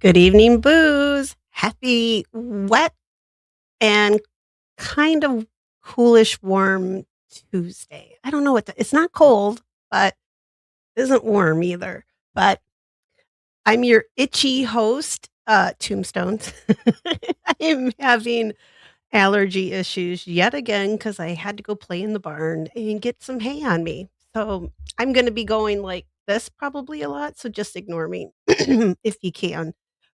Good evening, booze. Happy wet and kind of coolish warm Tuesday. I don't know it's not cold, but it isn't warm either. But I'm your itchy host, Tombstones. I am having allergy issues yet again because I had to go play in the barn and get some hay on me. So I'm going to be going like this probably a lot. So just ignore me if you can.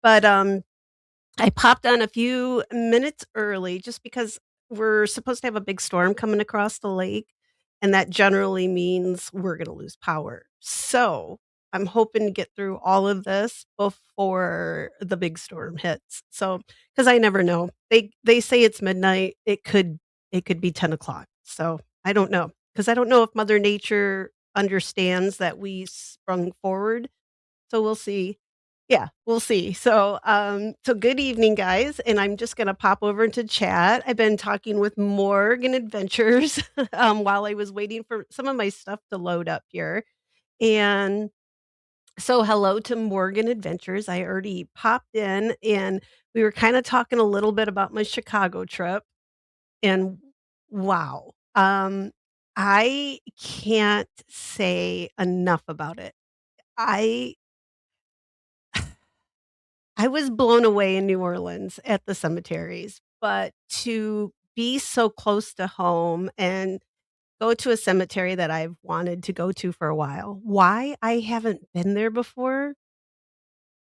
But I popped on a few minutes early just because we're supposed to have a big storm coming across the lake, and that generally means we're gonna lose power. So, I'm hoping to get through all of this before the big storm hits. So, because I never know. They say it's midnight. It could be 10 o'clock. So, I don't know because I don't know if Mother Nature understands that we sprung forward, so we'll see. Yeah, we'll see. So good evening, guys, and I'm just gonna pop over into chat. I've been talking with Morgan Adventures, while I was waiting for some of my stuff to load up here, and so hello to Morgan Adventures. I already popped in, and we were kinda talking a little bit about my Chicago trip, and wow, I can't say enough about it. I I was blown away in New Orleans at the cemeteries, but to be so close to home and go to a cemetery that I've wanted to go to for a while. Why I haven't been there before,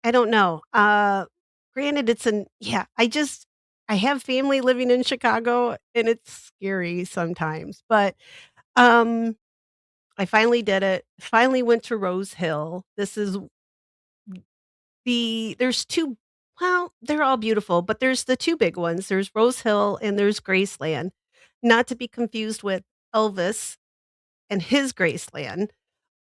I don't know. Granted, it's an yeah, I have family living in Chicago, and it's scary sometimes, but, um, I finally did it. Finally went to Rosehill. This is there's 2 well, they're all beautiful, but there's the 2 big ones. There's Rose Hill and there's Graceland, not to be confused with Elvis and his Graceland,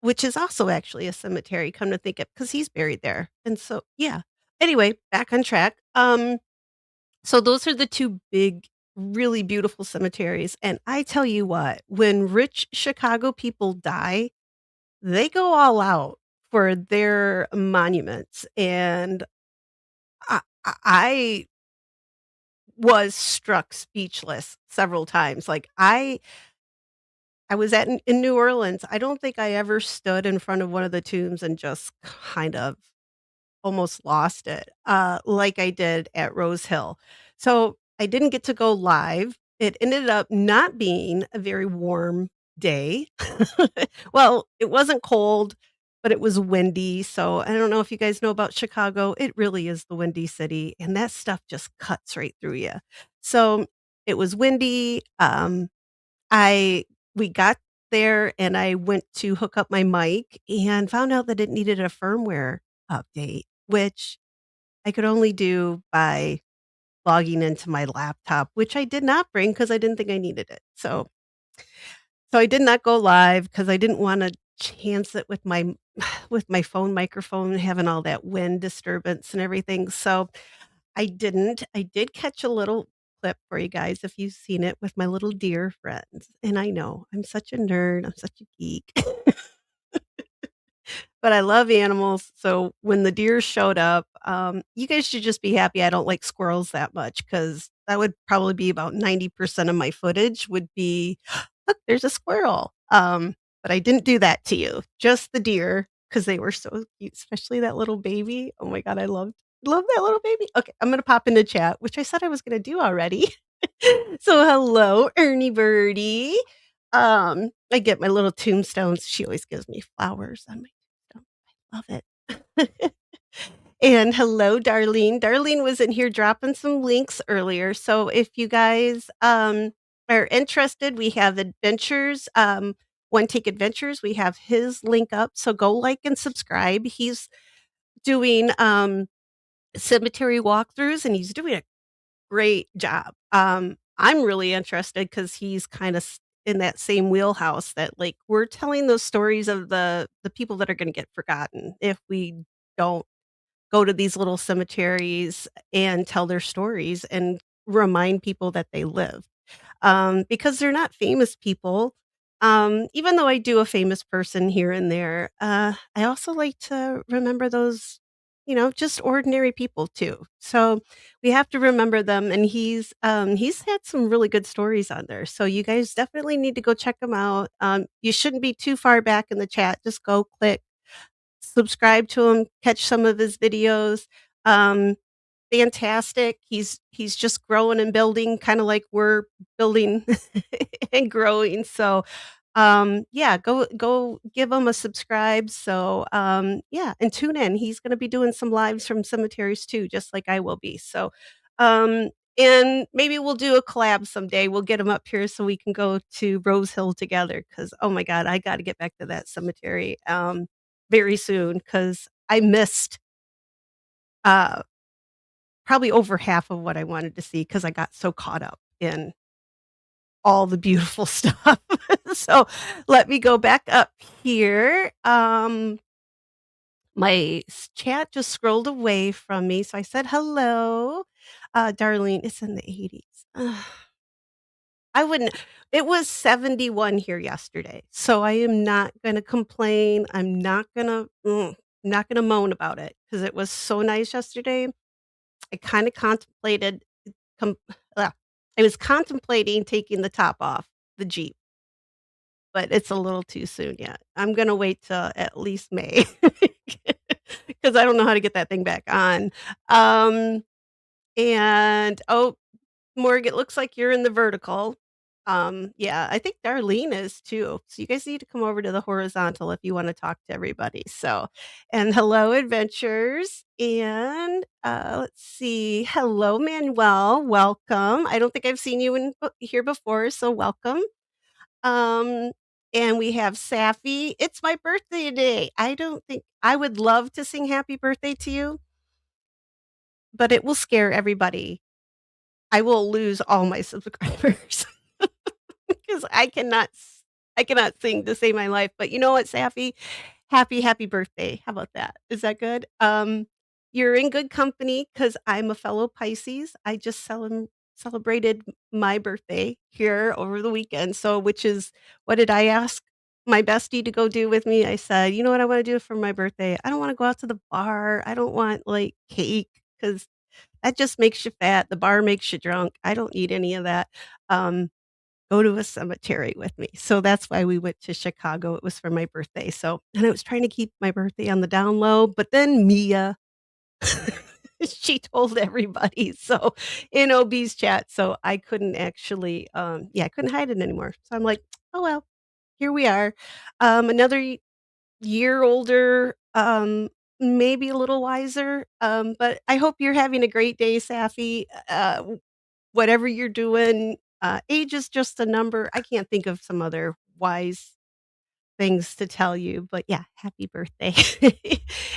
which is also actually a cemetery, come to think of, because he's buried there, and so yeah. Anyway, back on track. So those are the 2 big, really beautiful cemeteries, and I tell you what, when rich Chicago people die, they go all out for their monuments, and I was struck speechless several times. Like, I was in New Orleans. I don't think I ever stood in front of one of the tombs and just kind of almost lost it, like I did at Rose Hill. So, I didn't get to go live. It ended up not being a very warm day. Well, it wasn't cold, but it was windy, so I don't know if you guys know about Chicago. It really is the windy city, and that stuff just cuts right through you. So, it was windy, I we got there and I went to hook up my mic and found out that it needed a firmware update, which I could only do by logging into my laptop, which I did not bring because I didn't think I needed it. So I did not go live because I didn't wanna chance it with my with my phone microphone having all that wind disturbance and everything, so I didn't. I did catch a little clip for you guys if you've seen it with my little deer friends, and I know, I'm such a nerd, I'm such a geek, but I love animals, so when the deer showed up, you guys should just be happy I don't like squirrels that much because that would probably be about 90% of my footage would be, "Look, there's a squirrel." But I didn't do that to you, just the deer because they were so cute, especially that little baby. Oh my god, I love that little baby. Okay, I'm gonna pop in the chat, which I said I was gonna do already. So hello, Ernie Birdie. I get my little tombstones. She always gives me flowers on my tombstone. I love it. And hello, Darlene. Darlene was in here dropping some links earlier. So if you guys are interested, we have adventures, One Take Adventures. We have his link up. So go like and subscribe. He's doing cemetery walkthroughs and he's doing a great job. I'm really interested because he's kinda in that same wheelhouse that, like, we're telling those stories of the people that are gonna get forgotten if we don't go to these little cemeteries and tell their stories and remind people that they live. Because they're not famous people, even though I do a famous person here and there, I also like to remember those just ordinary people too. So we have to remember them, and he's had some really good stories on there. So you guys definitely need to go check him out. You shouldn't be too far back in the chat. Just go click subscribe to him, catch some of his videos. Um, Fantastic. He's just growing and building kinda like we're building and growing, so, yeah, go give him a subscribe, so, yeah, and tune in. He's gonna be doing some lives from cemeteries too, just like I will be, so, um, and maybe we'll do a collab someday. We'll get him up here so we can go to Rosehill together. Because oh my god, I gotta get back to that cemetery, very soon because I missed, uh probably over half of what I wanted to see because I got so caught up in all the beautiful stuff. So, let me go back up here. My chat just scrolled away from me, so I said, "Hello." Darlene, it's in the 80s. I wouldn't it was 71 here yesterday, so I am not gonna complain. I'm not gonna moan about it because it was so nice yesterday. I kinda contemplated Com ugh, I was contemplating taking the top off the Jeep, but it's a little too soon yet. I'm gonna wait till at least May because I don't know how to get that thing back on. Um, and oh, Morg, it looks like you're in the vertical. Yeah, I think Darlene is too. So you guys need to come over to the horizontal if you wanna talk to everybody. So and hello, adventures. And, let's see. Hello, Manuel. Welcome. I don't think I've seen you in here before, so welcome. Um, and we have Safi. It's my birthday today. I don't think I would love to sing happy birthday to you, but it will scare everybody. I will lose all my subscribers. 'Cause I cannot sing to save my life, but you know what, Safi? Happy birthday. How about that? Is that good? You're in good company because 'cause I'm a fellow Pisces. I just celebrated my birthday here over the weekend, so which is what did I ask my bestie to go do with me? I said, "You know what I wanna do for my birthday? I don't wanna go out to the bar. I don't want, like, cake because that just makes you fat. The bar makes you drunk. I don't need any of that." Um Go to a cemetery with me. So that's why we went to Chicago. It was for my birthday. So and I was trying to keep my birthday on the down low, but then Mia, she told everybody. So in OB's chat, so I couldn't actually, yeah, I couldn't hide it anymore. So I'm like, oh well, here we are. Another year older, maybe a little wiser. But I hope you're having a great day, Safi. Whatever you're doing, age is just a number. I can't think of some other wise things to tell you, but yeah, happy birthday.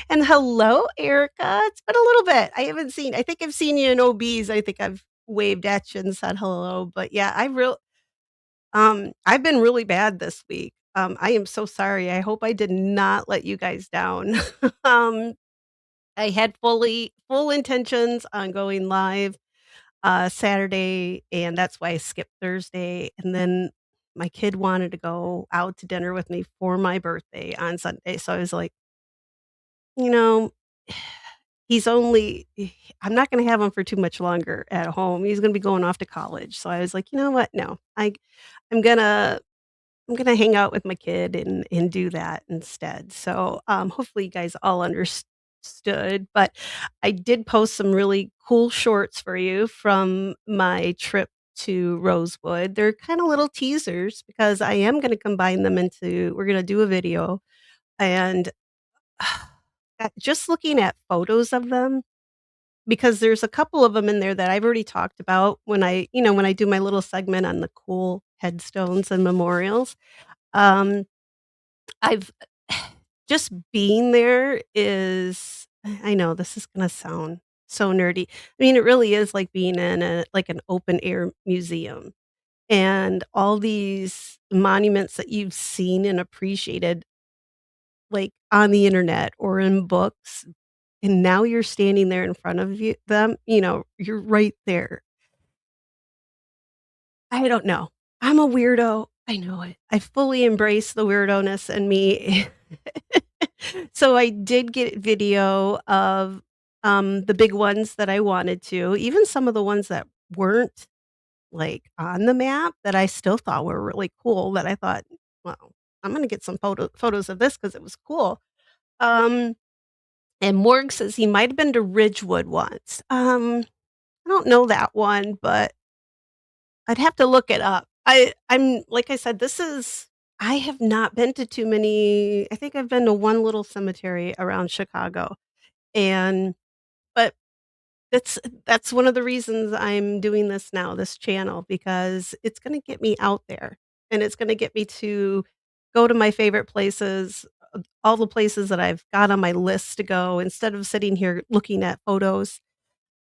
And hello, Erica. It's been a little bit. I think I've seen you in OBs. I think I've waved at you and said hello, but yeah, I've been really bad this week. I am so sorry. I hope I did not let you guys down. um, I had full intentions on going live Saturday, and that's why I skipped Thursday, and then my kid wanted to go out to dinner with me for my birthday on Sunday, so I was like, "You know, he's only I'm not gonna have him for too much longer at home, he's gonna be going off to college," so I was like, "You know what? No, I'm gonna I'm gonna hang out with my kid and do that instead." So, hopefully you guys all understood, but I did post some really cool shorts for you from my trip to Rosewood. They're kinda little teasers because I am gonna combine them into we're gonna do a video, and, just looking at photos of them because there's a couple of them in there that I've already talked about when I do my little segment on the cool headstones and memorials. Um I've just being there is I know this is gonna sound so nerdy. I mean, it really is like being in an open air museum, and all these monuments that you've seen and appreciated, like, on the internet or in books, and now you're standing there in front of you're right there. I don't know. I'm a weirdo. I know it. I fully embrace the weirdo-ness in me. So I did get video of, the big ones that I wanted to, even some of the ones that weren't, like, on the map that I still thought were really cool that I thought, "Well, I'm gonna get some photos of this because it was cool." Um, and Morg says he might have been to Ridgewood once. I don't know that one, but I'd have to look it up. I'm like I said, this is I have not been to too many. I think I've been to one little cemetery around Chicago, and but that's that's one of the reasons I'm doing this now, this channel, because it's gonna get me out there, and it's gonna get me to go to my favorite places, all the places that I've got on my list to go instead of sitting here looking at photos.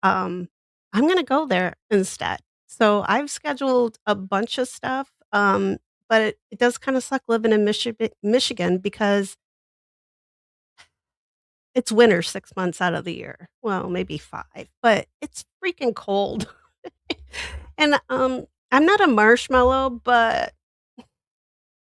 um, I'm gonna go there instead. So I've scheduled a bunch of stuff, but it does kinda suck living in Michigan because it's winter 6 months out of the year. Well, maybe 5, but it's freaking cold. And, I'm not a marshmallow, but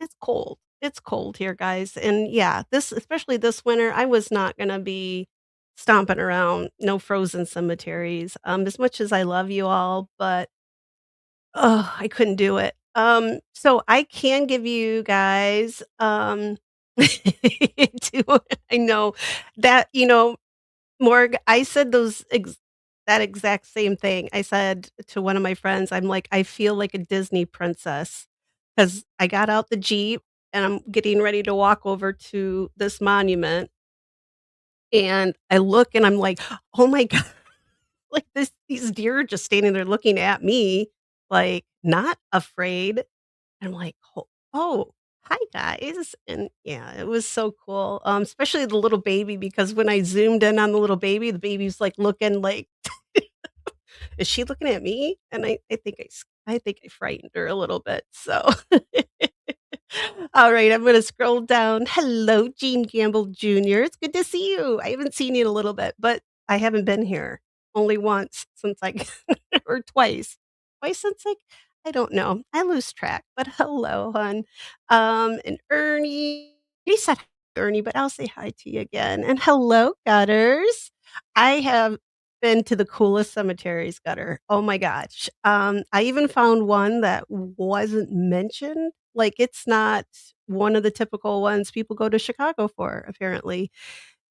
it's cold. It's cold here, guys, and yeah, this especially this winter, I was not gonna be stomping around, no frozen cemeteries, as much as I love you all, but oh, I couldn't do it. So I can give you guys, to I know that, Morg, I said that exact same thing. I said to one of my friends, I'm like, "I feel like a Disney princess because I got out the Jeep and I'm getting ready to walk over to this monument, and I look and I'm like, "Oh my god." Like, these deer are just standing there looking at me, like, not afraid. I'm like, oh, hi, guys." And, yeah, it was so cool, especially the little baby because when I zoomed in on the baby's, like, looking like, "Is she looking at me?" And I think I frightened her a little bit, so Alright, I'm gonna scroll down. Hello, Jean Gamble Jr. It's good to see you. I haven't seen you in a little bit, but I haven't been here. Only once since or twice. Twice since, I don't know. I lose track, but hello, hon. And Ernie, he said hi, Ernie, but I'll say hi to you again. And hello, Gutters. I have been to the coolest cemeteries, Gutter. Oh my gosh. I even found one that wasn't mentioned. Like, it's not one of the typical ones people go to Chicago for, apparently.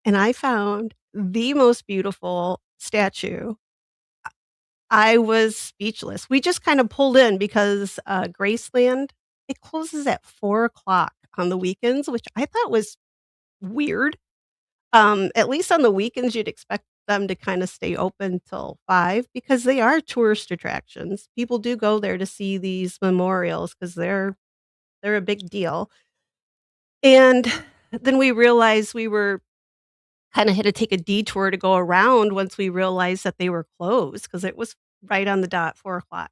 And I found the most beautiful statue. I was speechless. We just kind of pulled in because, Graceland, it closes at 4 o'clock on the weekends, which I thought was weird. At least on the weekends, you'd expect them to kinda stay open till 5 because they are tourist attractions. People do go there to see these memorials because they're a big deal. And then we realized we were kinda had to take a detour to go around once we realized that they were closed because it was right on the dot, 4 o'clock.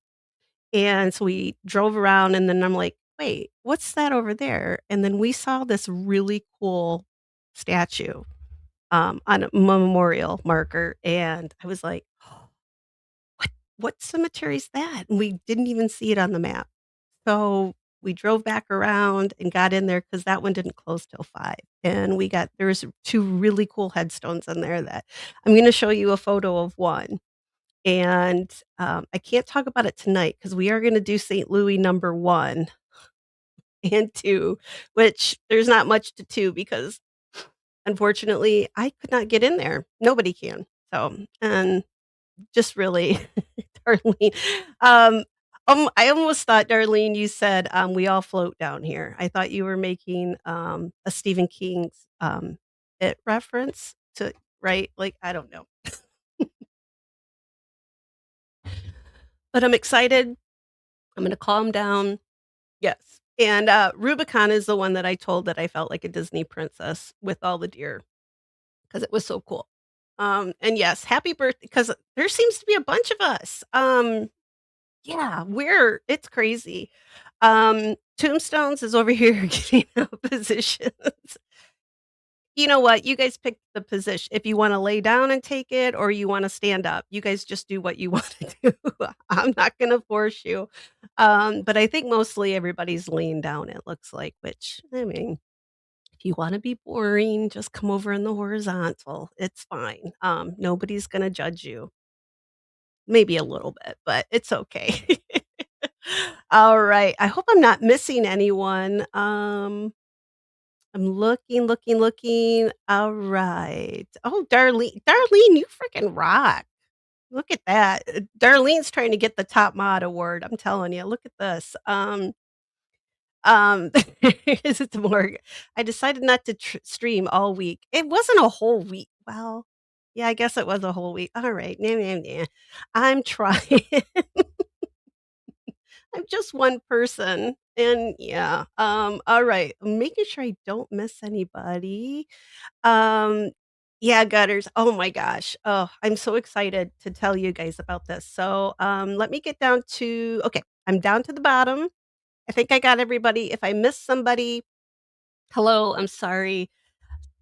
And so we drove around, and then I'm like, "Wait, what's that over there?" And then we saw this really cool statue, on a memorial marker, and I was like, "What what cemetery is that?" And we didn't even see it on the map. So, we drove back around and got in there because that one didn't close till 5, and there's 2 really cool headstones in there that I'm gonna show you a photo of one, and, I can't talk about it tonight because we are gonna do St. Louis number 1 and 2, which there's not much to 2 because, unfortunately, I could not get in there. Nobody can. So, and just really Darlene, um, I almost thought, Darlene, you said, "We all float down here." I thought you were making, a Stephen King's, It reference to right? Like, I don't know. But I'm excited. I'm gonna calm down. Yes. And, Rubicon is the one that I told that I felt like a Disney princess with all the deer because it was so cool. And yes, happy birthday because there seems to be a bunch of us. Yeah, it's crazy. Tombstones is over here getting out positions. You know what? You guys pick the position. If you wanna lay down and take it or you wanna stand up, you guys just do what you wanna do. I'm not gonna force you. But I think mostly everybody's laying down, it looks like, which, I mean, if you wanna be boring, just come over in the horizontal. It's fine. Nobody's gonna judge you. Maybe a little bit, but it's okay. Alright, I hope I'm not missing anyone. I'm looking. Alright. Oh, Darlene, you freaking rock. Look at that. Darlene's trying to get the top mod award, I'm telling you. Look at this. Is it more I decided not to stream all week. It wasn't a whole week. Well, yeah, I guess it was a whole week. Alright. Nah, nah, nah. I'm trying. I'm just one person, and yeah, alright, making sure I don't miss anybody. Um, yeah, gutters, oh my gosh, oh, I'm so excited to tell you guys about this. So, let me get down to okay, I'm down to the bottom. I think I got everybody. If I missed somebody, hello, I'm sorry.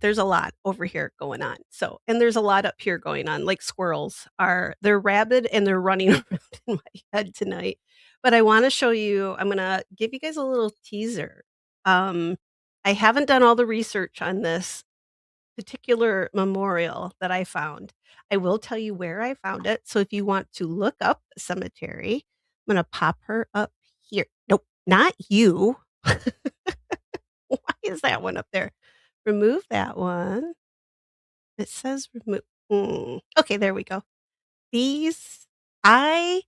There's a lot over here going on. So, and there's a lot up here going on, like squirrels they're rabid and they're running around in my head tonight. But I want to show you, I'm going to give you guys a little teaser. Um, I haven't done all the research on this particular memorial that I found. I will tell you where I found it. So if you want to look up the cemetery, I'm going to pop her up here. Nope, not you. Why is that one up there? Remove that one. It says remove. Okay, there we go. These, I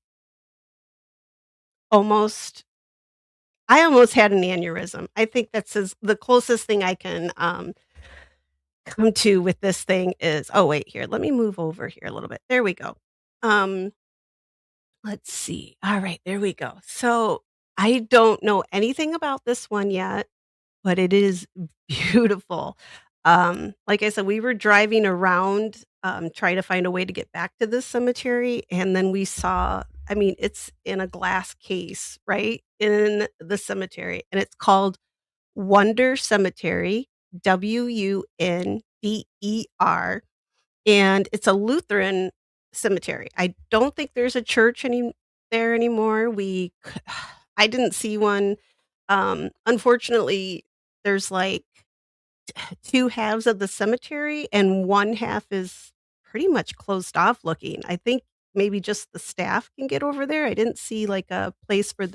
almost I almost had an aneurysm. I think that's the closest thing I can, come to with this thing is oh, wait, here, let me move over here a little bit. There we go. Um, let's see. Alright, there we go. So, I don't know anything about this one yet. But it is beautiful. Like I said, we were driving around, trying to find a way to get back to this cemetery, and then we saw I mean, it's in a glass case, right, in the cemetery, and it's called Wunder Cemetery, Wunder, and it's a Lutheran cemetery. I don't think there's a church there anymore. I didn't see one. Unfortunately, there's, like, 2 halves of the cemetery, and one half is pretty much closed off looking. I think maybe just the staff can get over there. I didn't see, like, a place for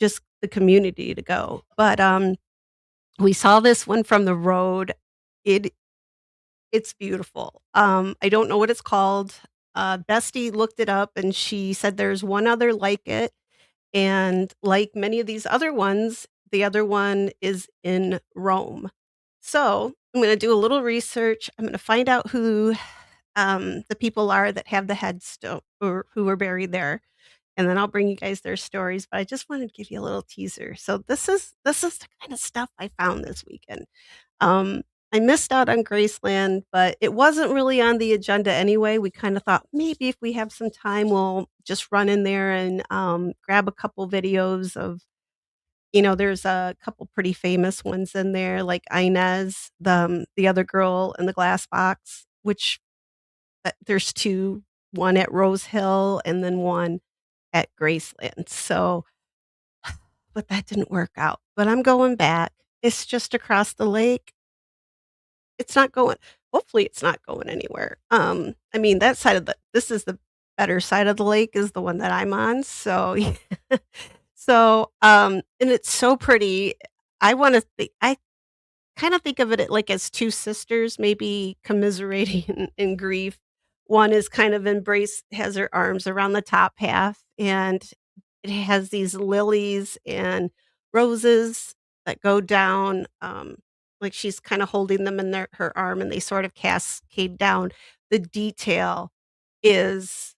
just the community to go. But, we saw this one from the road. It it's beautiful. I don't know what it's called. Bestie looked it up, and she said there's one other like it. And like many of these other ones, the other one is in Rome. So I'm going to do a little research. I'm going to find out who the people are that have the headstone or who were buried there. And then I'll bring you guys their stories. But I just wanted to give you a little teaser. So this is the kind of stuff I found this weekend. Um, I missed out on Graceland, but it wasn't really on the agenda anyway. We kind of thought maybe if we have some time, we'll just run in there and grab a couple videos of, there's a couple pretty famous ones in there, like Inez, the other girl in the glass box, which there's two, one at Rosehill and then one at Graceland. So, but that didn't work out. But I'm going back. It's just across the lake. It's not going hopefully, it's not going anywhere. I mean, that side of the this is the better side of the lake is the one that I'm on, so so, and it's so pretty. I kinda think of it like as 2 sisters maybe commiserating in grief. One is kind of has her arms around the top half, and it has these lilies and roses that go down, like she's kinda holding them in her arm, and they sort of cascade down. The detail is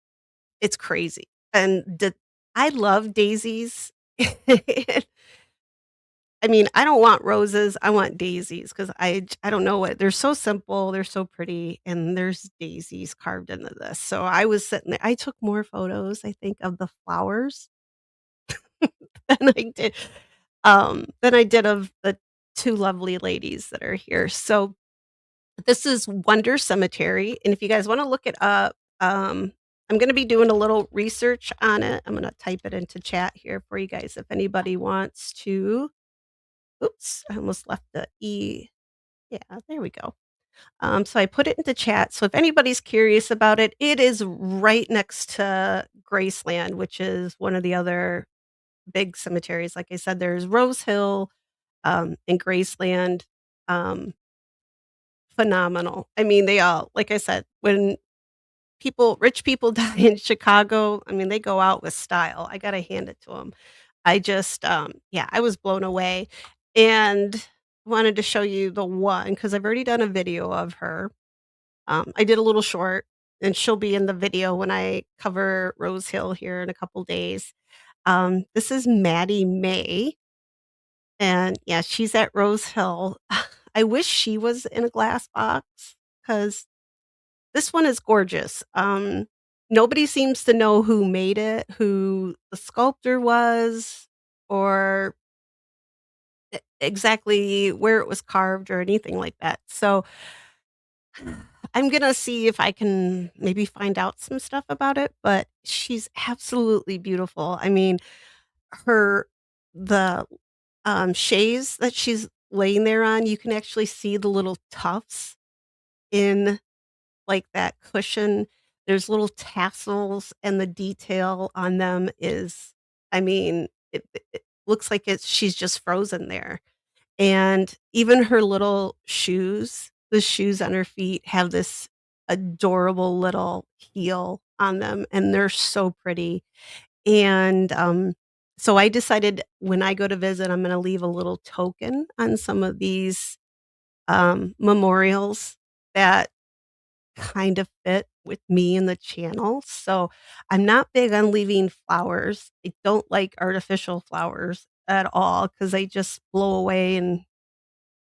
it's crazy, and I love daisies. I mean, I don't want roses, I want daisies 'cause I don't know what they're so simple, they're so pretty, and there's daisies carved into this. So I was sitting there I took more photos, I think, of the flowers than than I did of the 2 lovely ladies that are here. So this is Wunder Cemetery, and if you guys wanna look it up, I'm gonna be doing a little research on it. I'm gonna type it into chat here for you guys if anybody wants to Oops, I almost left the E. Yeah, there we go. So I put it into chat. So if anybody's curious about it, it is right next to Graceland, which is one of the other big cemeteries. Like I said, there's Rosehill, and Graceland. Um, Phenomenal. I mean, they all, like I said, when rich people die in Chicago, I mean, they go out with style. I gotta hand it to them. I just, yeah, I was blown away and wanted to show you the one because I've already done a video of her. I did a little short, and she'll be in the video when I cover Rose Hill here in a couple days. This is Maddie May, and yeah, she's at Rose Hill. I wish she was in a glass box because this one is gorgeous. Nobody seems to know who made it, who the sculptor was, or exactly where it was carved or anything like that. So I'm gonna see if I can maybe find out some stuff about it, but she's absolutely beautiful. I mean, her the chaise that she's laying there on, you can actually see the little tufts in like that cushion. There's little tassels and the detail on them is, I mean, it looks like she's just frozen there. And even her little shoes, the shoes on her feet have this adorable little heel on them, and they're so pretty. And, so I decided when I go to visit, I'm gonna leave a little token on some of these, memorials that kind of fit with me and the channel. So I'm not big on leaving flowers. I don't like artificial flowers at all because they just blow away and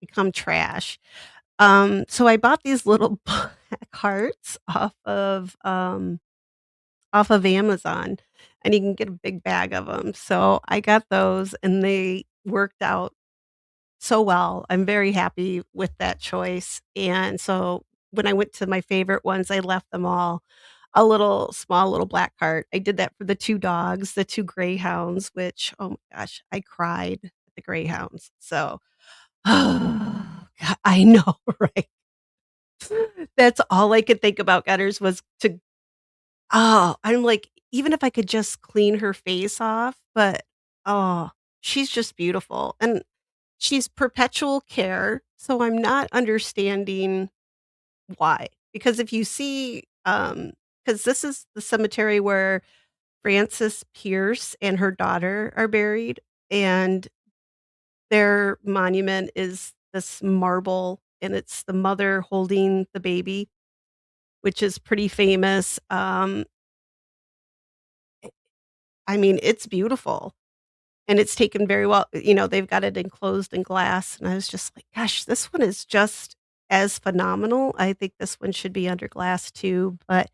become trash. So I bought these little black hearts off of Amazon, and you can get a big bag of them. So I got those, and they worked out so well. I'm very happy with that choice, and so when I went to my favorite ones, I left them all a little small little black cart. I did that for the 2 dogs, the 2 greyhounds, which, oh my gosh, I cried at the greyhounds. So, I know, right? That's all I could think about Gutters was to I'm like, even if I could just clean her face off, but, oh, she's just beautiful, and she's perpetual care, so I'm not understanding why. Because if you see, because this is the cemetery where Frances Pierce and her daughter are buried, and their monument is this marble, and it's the mother holding the baby, which is pretty famous. I mean, it's beautiful. And it's taken very well, they've got it enclosed in glass, and I was just like, "Gosh, this one is just as phenomenal." I think this one should be under glass too, but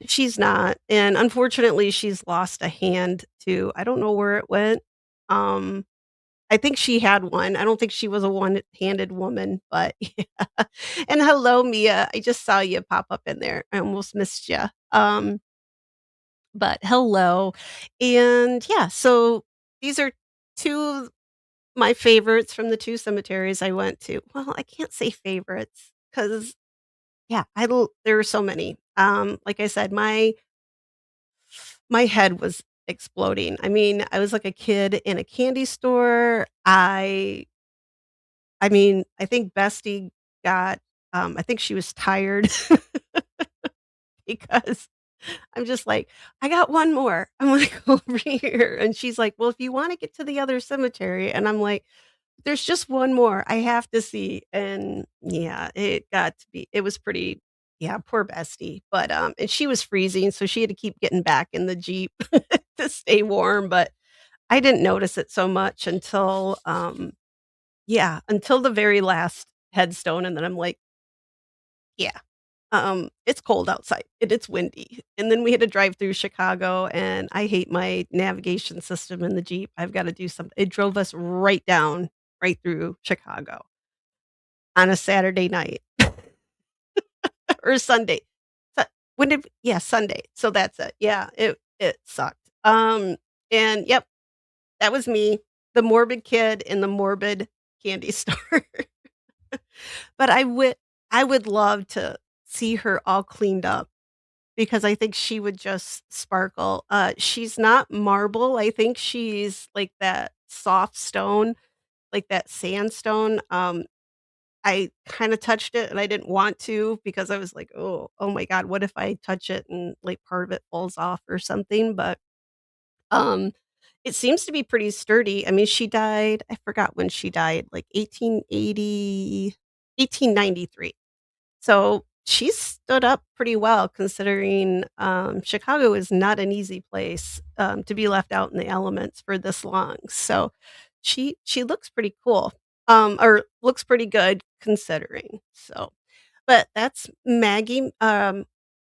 she's not, and unfortunately, she's lost a hand too. I don't know where it went. Um, I think she had one. I don't think she was a one-handed woman, but yeah. And hello, Mia. I just saw you pop up in there. I almost missed you. But hello. And yeah, so these are 2 of my favorites from the 2 cemeteries I went to. Well, I can't say favorites because yeah, there were so many. Like I said, my head was exploding. I mean, I was like a kid in a candy store. I mean, I think Bestie got I think she was tired because I'm just like, "I got one more. I wanna go over here." And she's like, "Well, if you wanna get to the other cemetery," and I'm like, "There's just one more I have to see." And yeah, it was pretty yeah, poor Bestie, but, and she was freezing, so she had to keep getting back in the Jeep to stay warm, but I didn't notice it so much until, yeah, until the very last headstone, and then I'm like, "Yeah." It's cold outside and it's windy. And then we had to drive through Chicago, and I hate my navigation system in the Jeep. I've gotta do something. It drove us right through Chicago on a Saturday night or Sunday. Su when did yeah, Sunday. So that's it. Yeah, it sucked. And yep, that was me. the morbid kid in the morbid candy store. But I would love to see her all cleaned up because I think she would just sparkle. She's not marble, I think she's like that soft stone, like that sandstone. I kinda touched it and I didn't want to because I was like, oh my god, what if I touch it and, like, part of it falls off or something?" But, um, it seems to be pretty sturdy. I mean, she died I forgot when she died, like 1893. So, she stood up pretty well considering, Chicago is not an easy place, to be left out in the elements for this long. So, she looks pretty cool, or looks pretty good considering. So, but that's Maggie,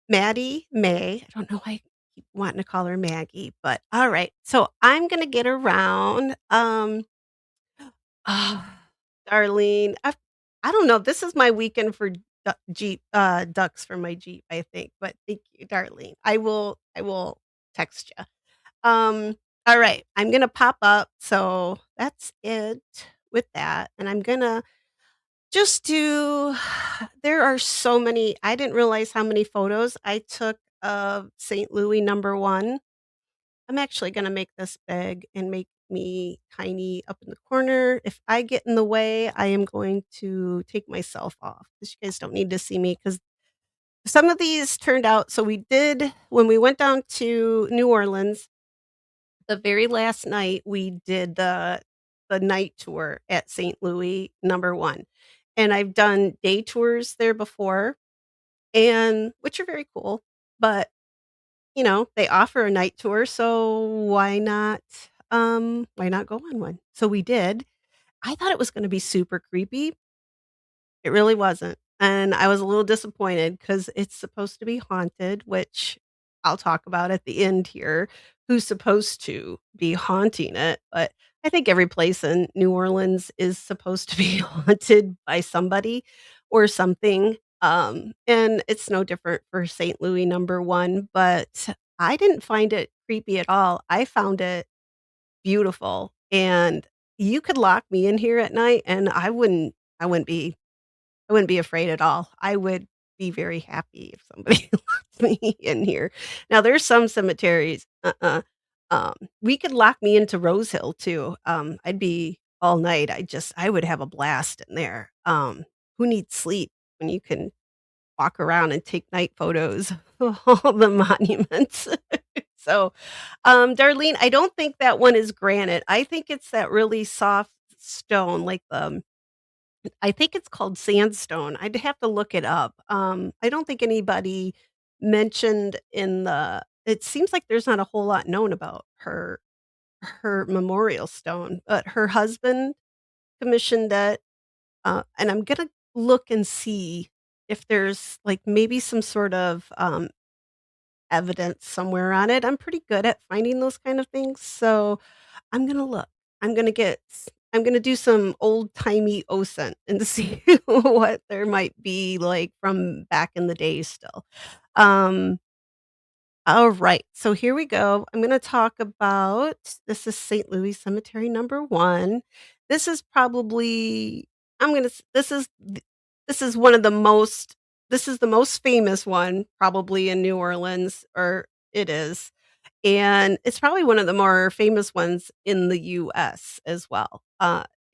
Maddie May. I don't know why I keep wanting to call her Maggie, but alright. So, I'm gonna get around, Ah, Darlene, I don't know, this is my weekend for Jeep, ducks for my Jeep, I think, but thank you, Darlene. I will text you. Alright, I'm gonna pop up, so that's it with that, and I'm gonna just do there are so many I didn't realize how many photos I took of St. Louis number 1. I'm actually gonna make this big and make me tiny up in the corner. If I get in the way, I am going to take myself off because you guys don't need to see me. Because some of these turned out so we did when we went down to New Orleans, the very last night, we did the night tour at St. Louis number 1, and I've done day tours there before, and which are very cool, but they offer a night tour, so why not go on one? So we did. I thought it was gonna be super creepy. It really wasn't, and I was a little disappointed because it's supposed to be haunted, which I'll talk about at the end here, who's supposed to be haunting it, but I think every place in New Orleans is supposed to be haunted by somebody or something, and it's no different for St. Louis number 1, but I didn't find it creepy at all. I found it beautiful, and you could lock me in here at night, and I wouldn't be afraid at all. I would be very happy if somebody locked me in here. Now there's some cemeteries, we could lock me into Rosehill too. I'd be all night. I would have a blast in there. Who needs sleep when you can walk around and take night photos of all the monuments? So, Darlene, I don't think that one is granite. I think it's that really soft stone, like I think it's called sandstone. I'd have to look it up. I don't think anybody mentioned in the it seems like there's not a whole lot known about her memorial stone, but her husband commissioned it, and I'm gonna look and see if there's, like, maybe some sort of, evidence somewhere on it. I'm pretty good at finding those kind of things, so I'm gonna look. I'm gonna do some old-timey OSINT and see what there might be, like, from back in the day still. Um, alright, so here we go. I'm gonna talk about this is St. Louis Cemetery number 1. This is probably I'm gonna s this is one of the most this is the most famous one probably in New Orleans, or it is. And it's probably one of the more famous ones in the US as well.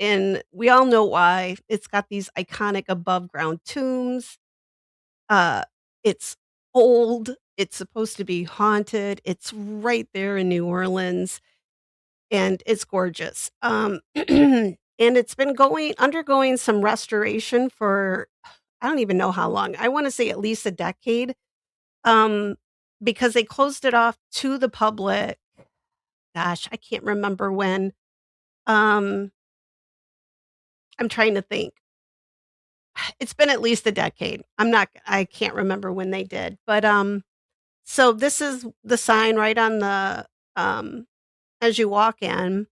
And we all know why. It's got these iconic above ground tombs. Uh, it's old. It's supposed to be haunted. It's right there in New Orleans, and it's gorgeous. And it's been going undergoing some restoration for I don't even know how long. I want to say at least a decade. Um, because they closed it off to the public. Gosh, I can't remember when. Um, I'm trying to think. It's been at least a decade. I can't remember when they did. But, so this is the sign right on the, um as you walk in,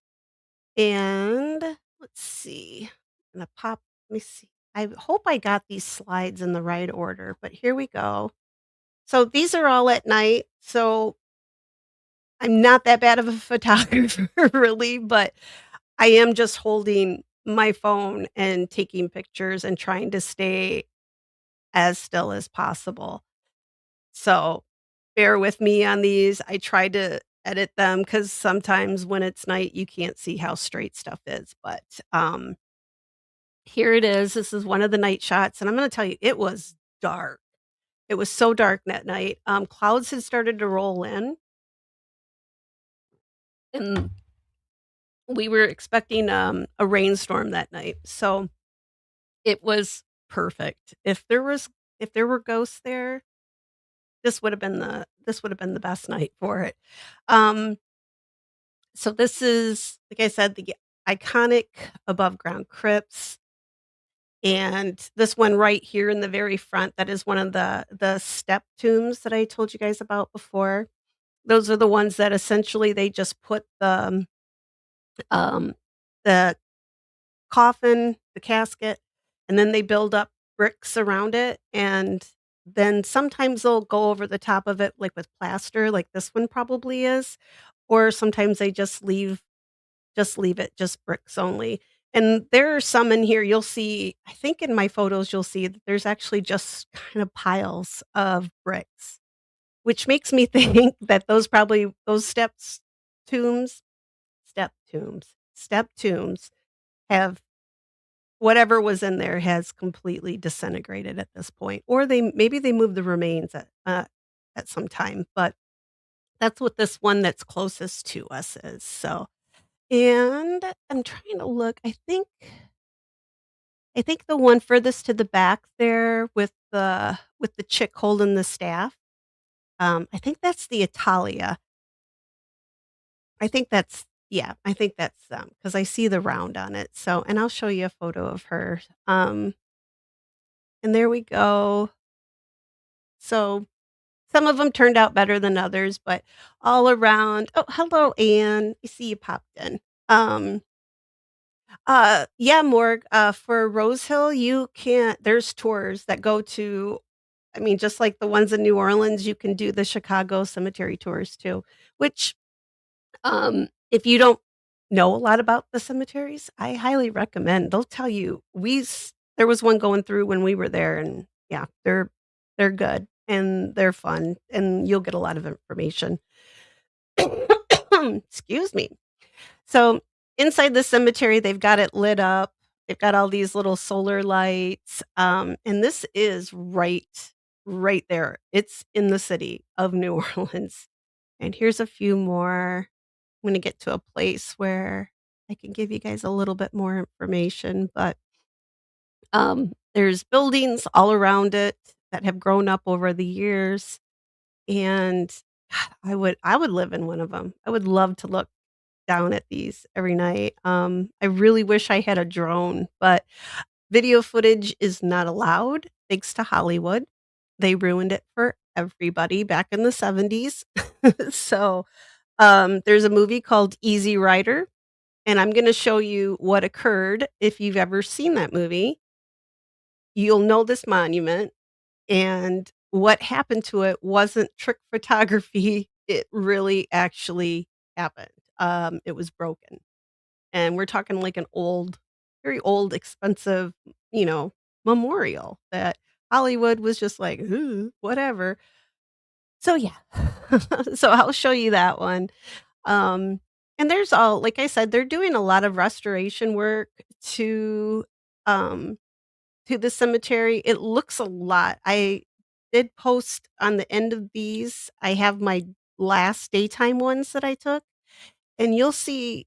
and let's see. I'm gonna pop let me see. I hope I got these slides in the right order, but here we go. So these are all at night, so I'm not that bad of a photographer really, but I am just holding my phone and taking pictures and trying to stay as still as possible. So, bear with me on these. I try to edit them because sometimes when it's night, you can't see how straight stuff is, but, here it is. This is one of the night shots, and I'm gonna tell you, it was dark. It was so dark that night. Clouds had started to roll in, and we were expecting, a rainstorm that night, so it was perfect. If there were ghosts there, this would have been the best night for it. Um, so this is, like I said, the iconic above ground crypts, and this one right here in the very front, that is one of the step tombs that I told you guys about before. Those are the ones that essentially they just put um, the coffin, the casket, and then they build up bricks around it, and then sometimes they'll go over the top of it, like, with plaster, like this one probably is, or sometimes they just leave it just bricks only, and there are some in here you'll see I think in my photos, you'll see that there's actually just kind of piles of bricks, which makes me think that those tombs step tombs have whatever was in there has completely disintegrated at this point, or maybe they moved the remains at some time, but that's what this one that's closest to us is, so and I'm trying to look, I think the one furthest to the back there with the chick holding the staff, I think that's the Italia. I think that's yeah, I think that's, because I see the round on it, so and I'll show you a photo of her, and there we go. So, some of them turned out better than others, but all around oh, hello, Anne. I see you popped in. Um, yeah, Morg, for Rosehill, you can't there's tours that go to I mean, just like the ones in New Orleans, you can do the Chicago cemetery tours too, which, if you don't know a lot about the cemeteries, I highly recommend. They'll tell you there was one going through when we were there, and yeah, they're good, and they're fun, and you'll get a lot of information. Excuse me. So, inside the cemetery, they've got it lit up. They've got all these little solar lights, and this is right there. It's in the city of New Orleans. And here's a few more. I'm gonna get to a place where I can give you guys a little bit more information, but, there's buildings all around it that have grown up over the years, and God, I would live in one of them. I would love to look down at these every night. I really wish I had a drone, but video footage is not allowed thanks to Hollywood. They ruined it for everybody back in the '70s. So, there's a movie called Easy Rider, and I'm gonna show you what occurred. If you've ever seen that movie, you'll know this monument, and what happened to it wasn't trick photography. It really actually happened. It was broken. And we're talking like an old, very old, expensive, you know, memorial that Hollywood was just like, "Ooh, whatever." So, yeah. So, I'll show you that one. Um, and there's all like I said, they're doing a lot of restoration work to, um, to the cemetery. It looks a lot. I did post on the end of these. I have my last daytime ones that I took, and you'll see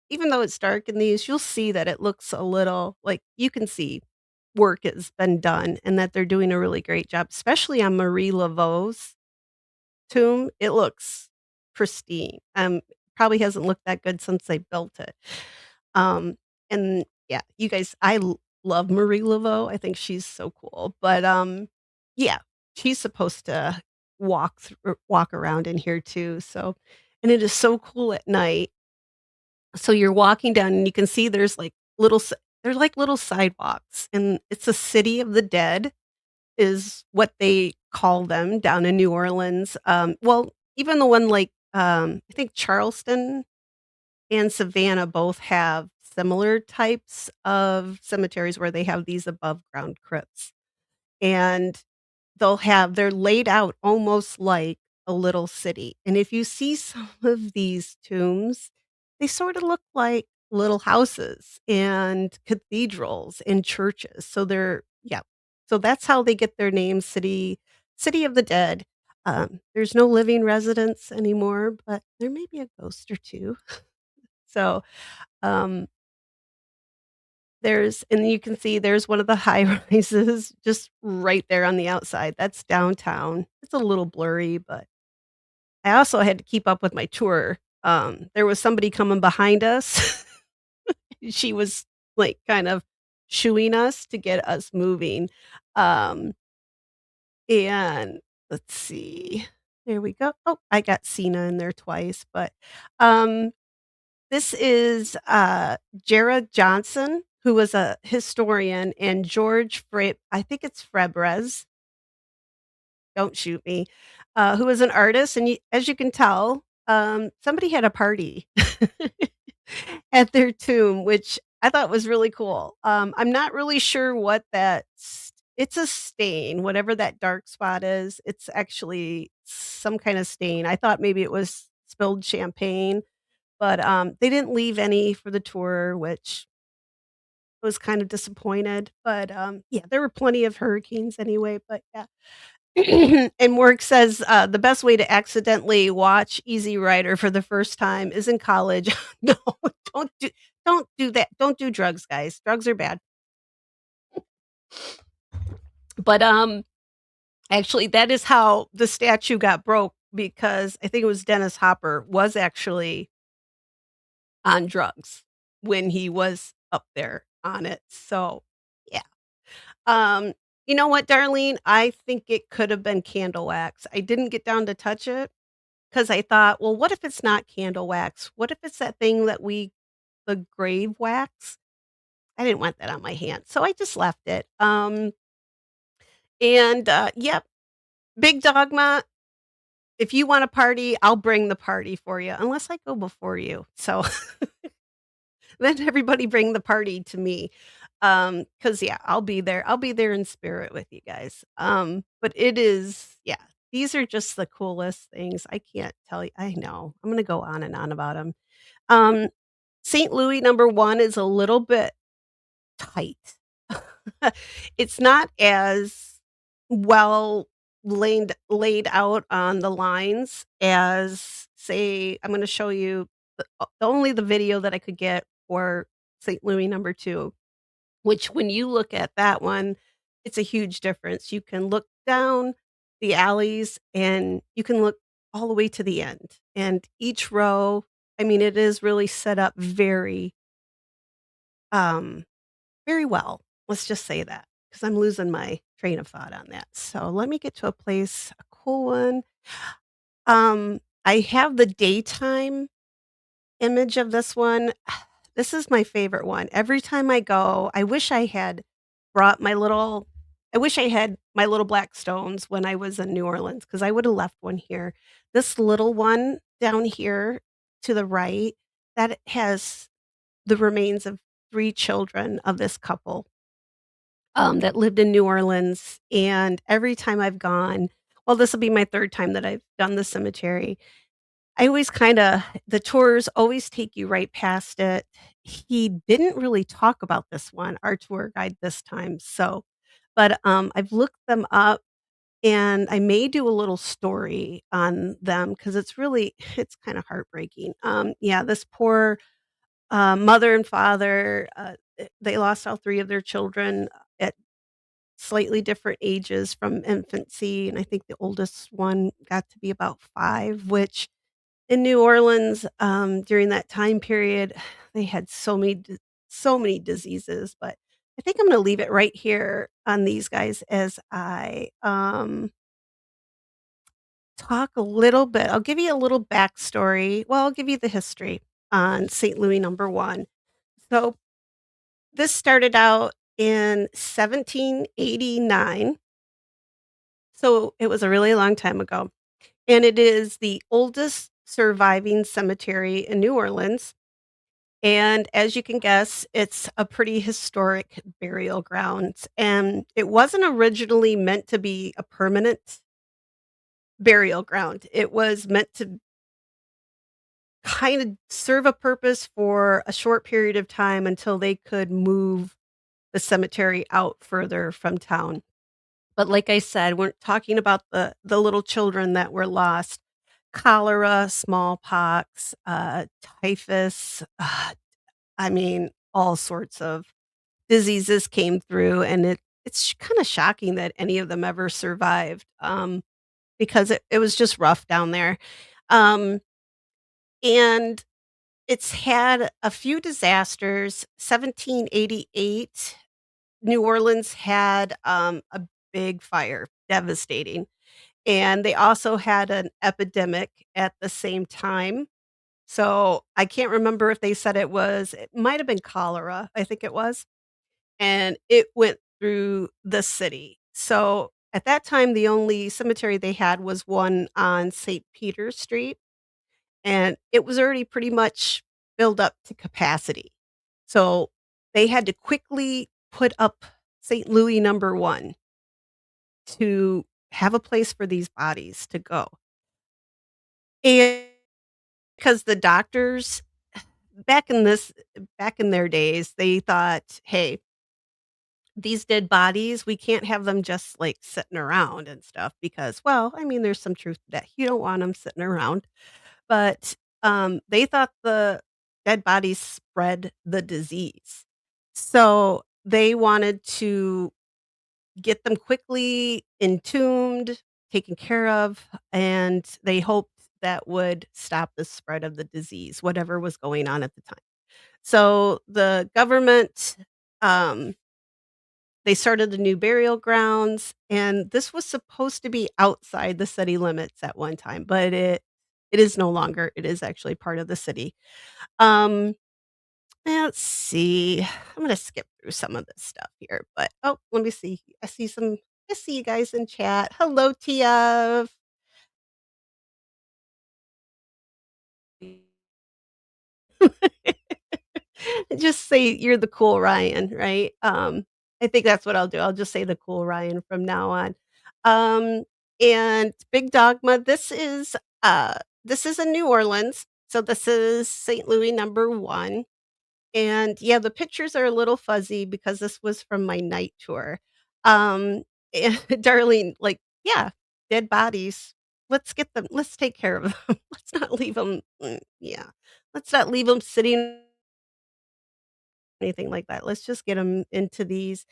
even though it's dark in these, you'll see that it looks a little like you can see work has been done and that they're doing a really great job, especially on Marie Laveau's tomb. It looks pristine. Probably hasn't looked that good since they built it. And yeah, you guys, love Marie Laveau. I think she's so cool. But yeah, she's supposed to walk around in here too. So, and it is so cool at night so you're walking down and you can see they're like little sidewalks, and it's a city of the dead is what they call them down in New Orleans. Well, even the one like, I think Charleston and Savannah both have similar types of cemeteries where they have these above ground crypts, and they're laid out almost like a little city, and if you see some of these tombs, they sorta look like little houses and cathedrals and churches, so they're yeah. So that's how they get their name, City of the Dead. There's no living residents anymore, but there may be a ghost or 2. So, um, and you can see there's one of the high rises just right there on the outside. That's downtown. It's a little blurry, but I also had to keep up with my tour. There was somebody coming behind us. She was, like, kind of shooing us to get us moving. Um, and let's see. There we go. Oh, I got Cena in there twice, but, um this is, Jared Johnson, who was a historian, and I think it's Frebres, don't shoot me, who was an artist, and as you can tell, somebody had a party at their tomb, which I thought was really cool. I'm not really sure what it's a stain, whatever that dark spot is, it's actually some kind of stain. I thought maybe it was spilled champagne, but, they didn't leave any for the tour, which I was kind of disappointed, but, yeah, there were plenty of hurricanes anyway, but yeah. And Work says, "The best way to accidentally watch Easy Rider for the first time is in college." No, don't do don't do that. Don't do drugs, guys. Drugs are bad. But, actually, that is how the statue got broke because I think it was Dennis Hopper was actually on drugs when he was up there on it, so, yeah. Um, you know what, Darlene? I think it could have been candle wax. I didn't get down to touch it because I thought, "Well, what if it's not candle wax? What if it's that thing that the grave wax?" I didn't want that on my hand, so I just left it. Yep, Big Dogma, if you want a party, I'll bring the party for you, unless I go before you, so then everybody bring the party to me. Cause yeah, I'll be there in spirit with you guys. But yeah, these are just the coolest things. I can't tell you. I know. I'm gonna go on and on about them. Um, St. Louis number 1 is a little bit tight. It's not as well laid out on the lines as, say, I'm gonna show you only the video that I could get for St. Louis number 2, which when you look at that one, it's a huge difference. You can look down the alleys and you can look all the way to the end. And each row, I mean, it is really set up um, very well. Let's just say that because I'm losing my train of thought on that. So let me get to a cool one. I have the daytime image of this one. This is my favorite one. Every time I go, brought my little I wish I had my little black stones when I was in New Orleans because I would have left one here. This little one down here to the right, that has the remains of 3 children of this couple, that lived in New Orleans, and every time I've gone, well, this will be my 3rd time that I've done the cemetery. I always the tours always take you right past it. He didn't really talk about this one, our tour guide this time, I've looked them up, and I may do a little story on them because it's kinda heartbreaking. Yeah, this poor, mother and father, they lost all 3 of their children at slightly different ages from infancy, and I think the oldest one got to be about 5, which in New Orleans, during that time period, they had so many diseases, but I think I'm gonna leave it right here on these guys as talk a little bit I'll give you a little backstory I'll give you the history on St. Louis number 1. So, this started out in 1789, so it was a really long time ago, and it is the oldest surviving cemetery in New Orleans. And as you can guess, it's a pretty historic burial ground, and it wasn't originally meant to be a permanent burial ground. It was meant to kind of serve a purpose for a short period of time until they could move the cemetery out further from town. But like I said, we're talking about the little children that were lost. Cholera, smallpox, typhus, I mean, all sorts of diseases came through, and it's kinda shocking that any of them ever survived, because it was just rough down there. Um, and it's had a few disasters. 1788, New Orleans had, a big fire, devastating, and they also had an epidemic at the same time. So, I can't remember if they said it might have been cholera, I think it was, and it went through the city. So, at that time, the only cemetery they had was one on St. Peter's Street, and it was already pretty much filled up to capacity. So, they had to quickly put up St. Louis number 1 to have a place for these bodies to go. And because the doctors back in this back in their days, they thought, "Hey, these dead bodies, we can't have them just, like, sitting around and stuff because" well, I mean, there's some truth to that. You don't want them sitting around, but, they thought the dead bodies spread the disease. So, they wanted to get them quickly entombed, taken care of, and they hoped that would stop the spread of the disease, whatever was going on at the time. So the government, um, they started the new burial grounds, and this was supposed to be outside the city limits at one time, but it is no longer. It is actually part of the city. Um, let's see. I'm gonna skip through some of this stuff here, but oh, let me see. I see you guys in chat. Hello, Tia. Just say you're the cool Ryan, right? I think that's what I'll do. I'll just say the cool Ryan from now on. Um, and Big Dogma, this is in New Orleans. So this is St. Louis number 1. And yeah, the pictures are a little fuzzy because this was from my night tour. And Darlene, like, yeah, dead bodies. Let's take care of them. Let's not leave them. Yeah. Let's not leave them sitting anything like that. Let's just get them into these.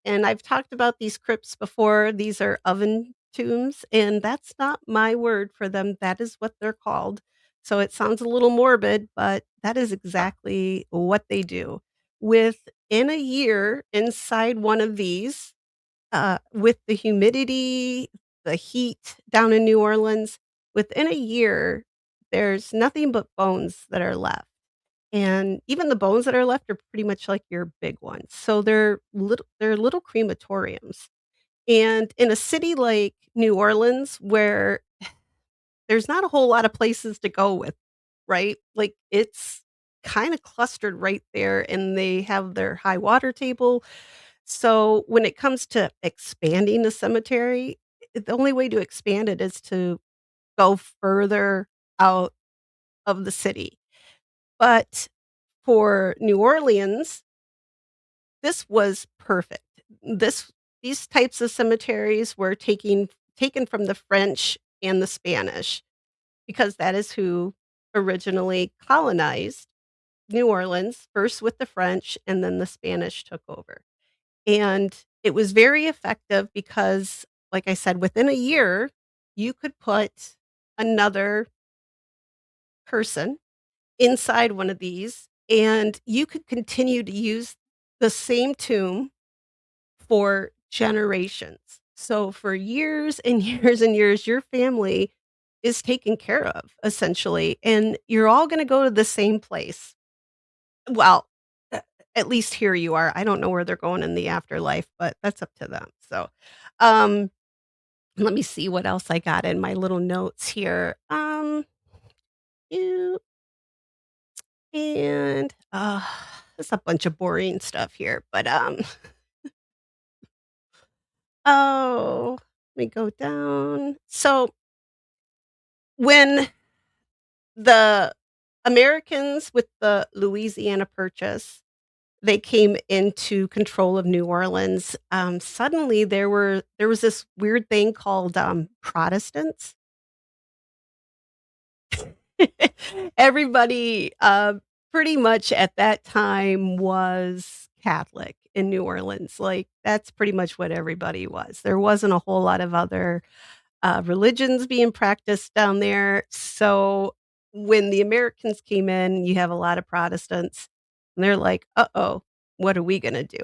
And I've talked about these crypts before. These are oven tombs, and that's not my word for them. That is what they're called. So it sounds a little morbid, but that is exactly what they do. Within a year inside one of these, with the humidity, the heat down in New Orleans, within a year, there's nothing but bones that are left. And even the bones that are left are pretty much like your big ones. So they're little crematoriums. And in a city like New Orleans where there's not a whole lot of places to go with, right? Like it's kind of clustered right there and they have their high water table. So when it comes to expanding the cemetery, the only way to expand it is to go further out of the city. But for New Orleans, this was perfect. This These types of cemeteries were taken from the French and the Spanish because that is who originally colonized New Orleans, first with the French and then the Spanish took over. And it was very effective because, like I said, within a year, you could put another person inside one of these, and you could continue to use the same tomb for generations. So for years and years and years, your family is taken care of essentially, and you're all gonna go to the same place. Well, a at least here you are. I don't know where they're going in the afterlife, but that's up to them. So, um, let me see what else I got in my little notes here. And, there's a bunch of boring stuff here, but, oh, let me go down. So, when the Americans with the Louisiana Purchase, they came into control of New Orleans, suddenly there was this weird thing called, Protestants. Everybody, pretty much at that time was Catholic in New Orleans, like, that's pretty much what everybody was. There wasn't a whole lot of other, religions being practiced down there, so when the Americans came in, you have a lot of Protestants, and they're like, "Uh-oh, what are we gonna do?"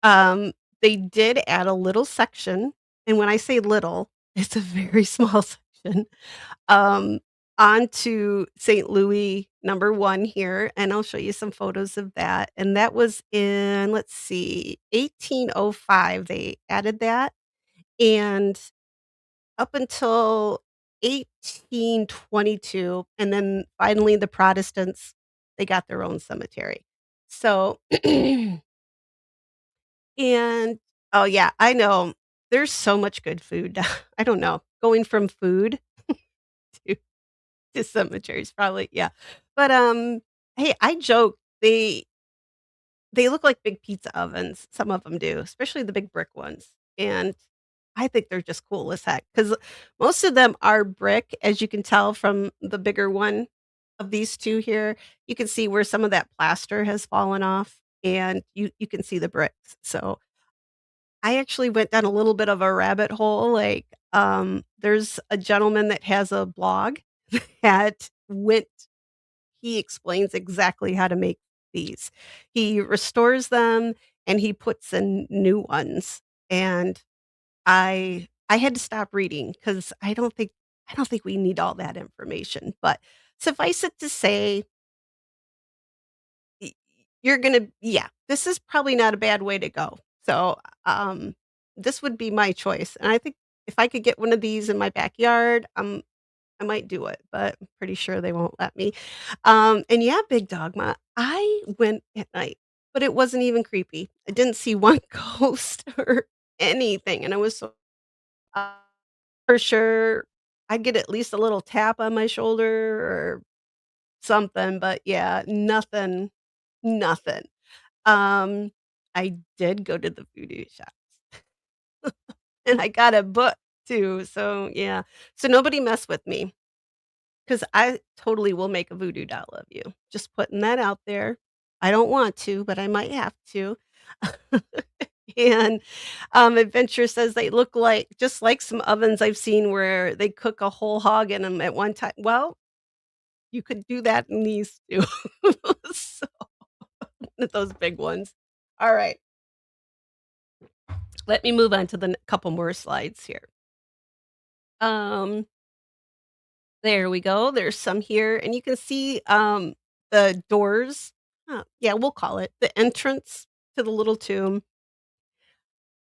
Um, they did add a little section, and when I say little, it's a very small section, um, onto St. Louis number 1 here, and I'll show you some photos of that, and that was in, let's see, 1805 they added that, and up until 1822, and then finally the Protestants, they got their own cemetery. So and oh, yeah, I know. There's so much good food. I don't know, going from food to cemeteries probably, yeah. But, hey, I joke, they look like big pizza ovens, some of them do, especially the big brick ones, and I think they're just cool as heck because most of them are brick, as you can tell from the bigger one of these 2 here. You can see where some of that plaster has fallen off, and you can see the bricks, so I actually went down a little bit of a rabbit hole, like, there's a gentleman that has a blog that went he explains exactly how to make these. He restores them and he puts in new ones, and I had to stop reading because I don't think we need all that information, but suffice it to say, y you're gonna yeah, this is probably not a bad way to go. So, this would be my choice, and I think if I could get one of these in my backyard, I might do it, but I'm pretty sure they won't let me. And yeah, Big Dogma, I went at night, but it wasn't even creepy. I didn't see one ghost or anything, and I was so uh, for sure I'd get at least a little tap on my shoulder or something, but yeah, nothing, nothing. Um, I did go to the voodoo shops, and I got a book too, so yeah. So nobody mess with me. 'Cause I totally will make a voodoo doll of you. Just putting that out there. I don't want to, but I might have to. And, Adventure says they look like just like some ovens I've seen where they cook a whole hog in them at one time. Well, you could do that in these too. So, those big ones. Alright, let me move on to the couple more slides here. Um There we go. There's some here, and you can see, the doors. Yeah, we'll call it the entrance to the little tomb.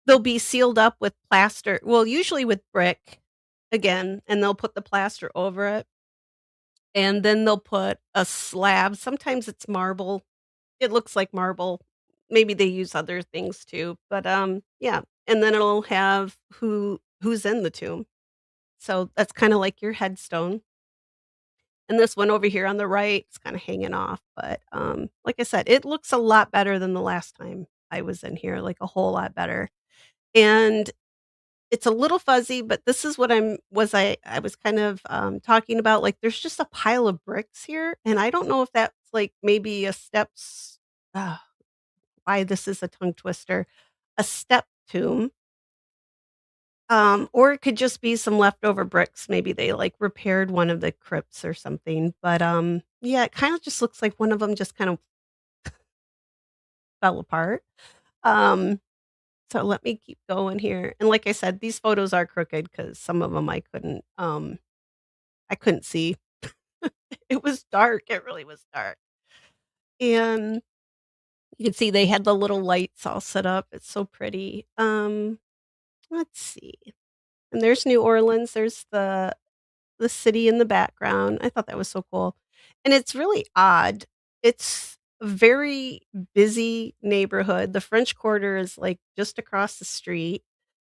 They'll be sealed up with plaster well, usually with brick, again, and they'll put the plaster over it, and then they'll put a slab. Sometimes it's marble. It looks like marble. Maybe they use other things too, but, yeah, and then it'll have who's in the tomb. So that's kinda like your headstone. And this one over here on the right is kinda hanging off, but, like I said, it looks a lot better than the last time I was in here, like, a whole lot better. And it's a little fuzzy, but this is what I was kind of, talking about, like, there's just a pile of bricks here, and I don't know if that's, like, maybe a steps why this is a tongue twister, a step tomb. Or it could just be some leftover bricks, maybe they, like, repaired one of the crypts or something, but, yeah, it kinda just looks like one of them just kind of fell apart. Um, so let me keep going here, and like I said, these photos are crooked because some of them I couldn't see. It was dark, it really was dark, and you can see they had the little lights all set up, it's so pretty. Let's see, and there's New Orleans, there's the city in the background. I thought that was so cool. And it's really odd. It's a very busy neighborhood. The French Quarter is, like, just across the street.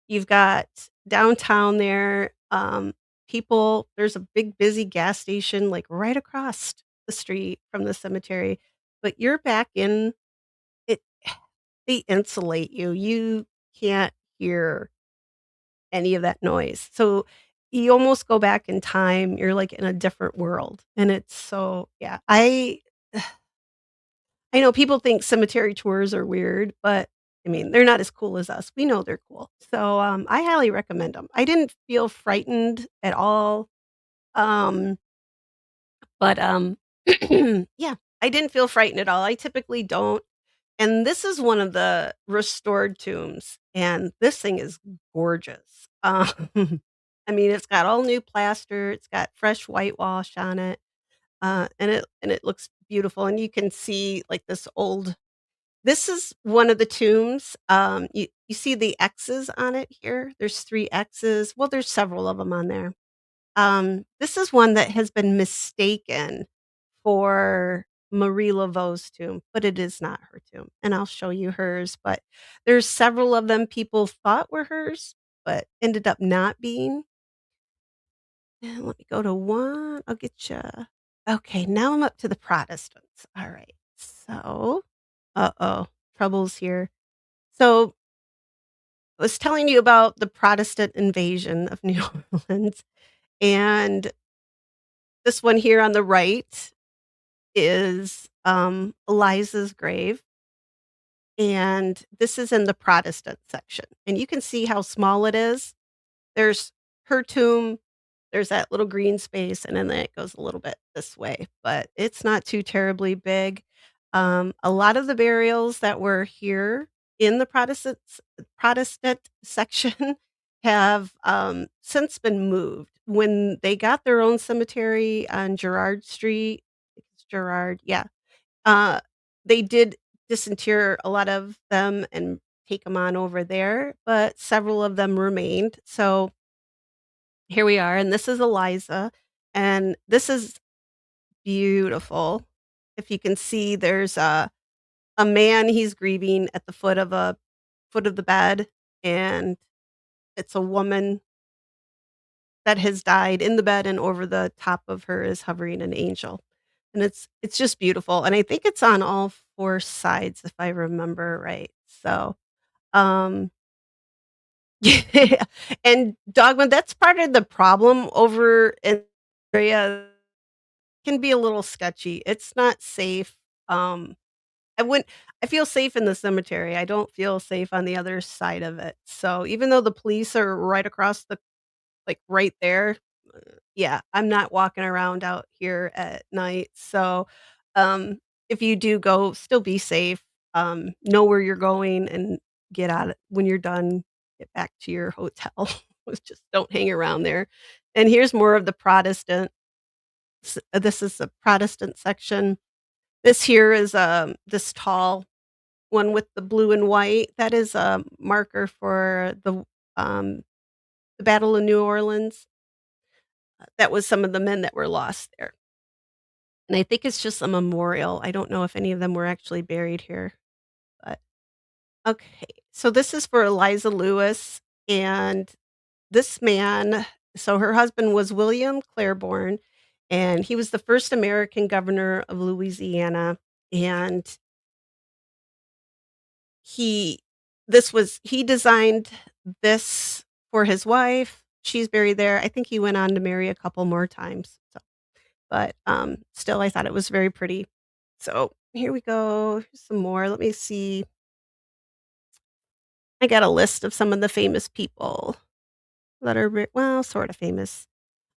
You've got downtown there, people there's a big busy gas station, like, right across the street from the cemetery, but you're back in it they insulate you. You can't hear any of that noise. So, you almost go back in time, you're, like, in a different world, and it's so yeah, I know people think cemetery tours are weird, but, I mean, they're not as cool as us. We know they're cool. So, I highly recommend them. I didn't feel frightened at all, um, but, yeah, I didn't feel frightened at all. I typically don't, and this is one of the restored tombs, and this thing is gorgeous. I mean, it's got all new plaster, it's got fresh whitewash on it, and it looks beautiful, and you can see, like, this is one of the tombs, you see the X's on it here? There's 3 X's, well, there's several of them on there. This is one that has been mistaken for Marie Laveau's tomb, but it is not her tomb, and I'll show you hers, but there's several of them people thought were hers, but ended up not being. And let me go to one, I'll get you. Okay, now I'm up to the Protestants, alright, so uh-oh, troubles here. So, I was telling you about the Protestant invasion of New Orleans, and this one here on the right is, Eliza's grave, and this is in the Protestant section, and you can see how small it is. There's her tomb, there's that little green space, and then it goes a little bit this way, but it's not too terribly big. A lot of the burials that were here in the Protestant section have, since been moved. When they got their own cemetery on Girard Street, I think it's Girard, yeah, uh, they did disinter a lot of them and take them on over there, but several of them remained, so here we are, and this is Eliza, and this is beautiful. If you can see, there's a man, he's grieving at the foot of the bed, and it's a woman that has died in the bed, and over the top of her is hovering an angel, and it's just beautiful, and I think it's on all 4 sides, if I remember right, so, um yeah, and Dogma, that's part of the problem over in area can be a little sketchy. It's not safe. I wouldn't I feel safe in the cemetery. I don't feel safe on the other side of it. So even though the police are right across the like right there, yeah, I'm not walking around out here at night. So if you do go, still be safe. Know where you're going and get out when you're done, get back to your hotel. Just don't hang around there. And here's more of the Protestant this is the Protestant section. This here is, this tall one with the blue and white. That is a marker for um, the Battle of New Orleans. That was some of the men that were lost there. And I think it's just a memorial. I don't know if any of them were actually buried here, but okay. So this is for Eliza Lewis, and this man so her husband was William Claiborne, and he was the first American governor of Louisiana, and he he designed this for his wife. She's buried there. I think he went on to marry a couple more times, so but, still, I thought it was very pretty. So, here we go. Here's some more. Let me see. I got a list of some of the famous people that are well, sorta famous.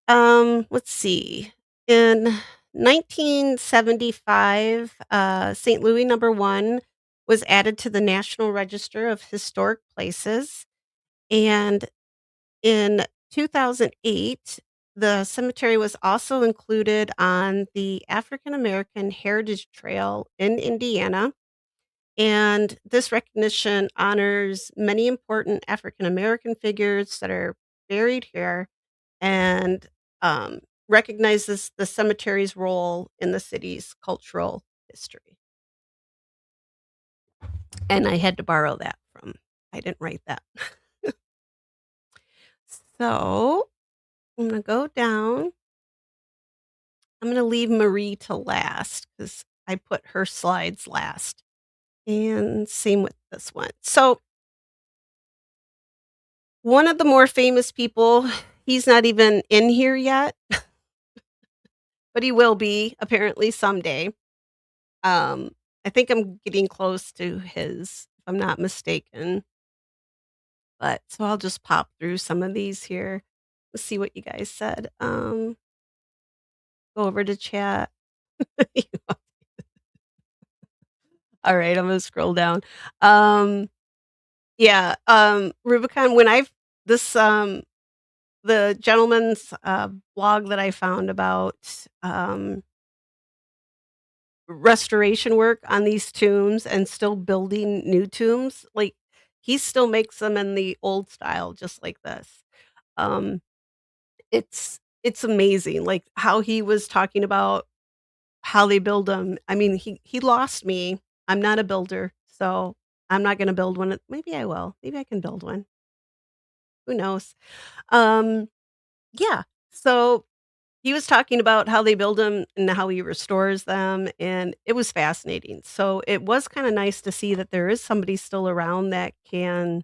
Let's see. In 1975, St. Louis number 1 was added to the National Register of Historic Places, and in 2008, the cemetery was also included on the African American Heritage Trail in Indiana, and this recognition honors many important African American figures that are buried here and, recognizes the cemetery's role in the city's cultural history. And I had to borrow that from I didn't write that. So, I'm gonna go down. I'm gonna leave Marie to last because I put her slides last, and same with this one. So, one of the more famous people, he's not even in here yet, but he will be apparently someday. Um, I think I'm getting close to his, if I'm not mistaken. But so I'll just pop through some of these here. Let's see what you guys said. Go over to chat. All right, I'm gonna scroll down. Um, yeah, Rubicon, when I've this the gentleman's blog that I found about restoration work on these tombs and still building new tombs, like he still makes them in the old style, just like this. Um, it's amazing, like how he was talking about how they build them. I mean, he lost me. I'm not a builder, so I'm not gonna build one. Maybe I will. Maybe I can build one. Who knows? Um, yeah. So he was talking about how they build them and how he restores them, and it was fascinating. So it was kinda nice to see that there is somebody still around that can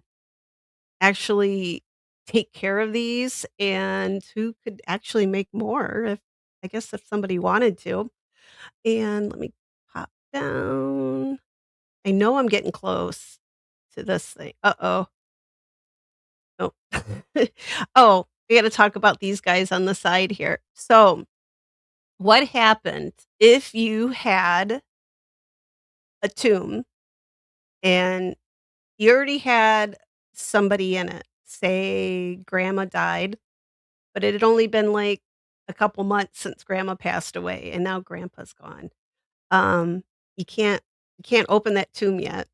actually take care of these and who could actually make more if I guess if somebody wanted to. And let me pop down. I know I'm getting close to this thing. Uh-oh. Oh. Oh, we gotta talk about these guys on the side here. So, what happened if you had a tomb and you already had somebody in it? Say grandma died, but it had only been, like, a couple months since grandma passed away, and now grandpa's gone. Um, you can't open that tomb yet.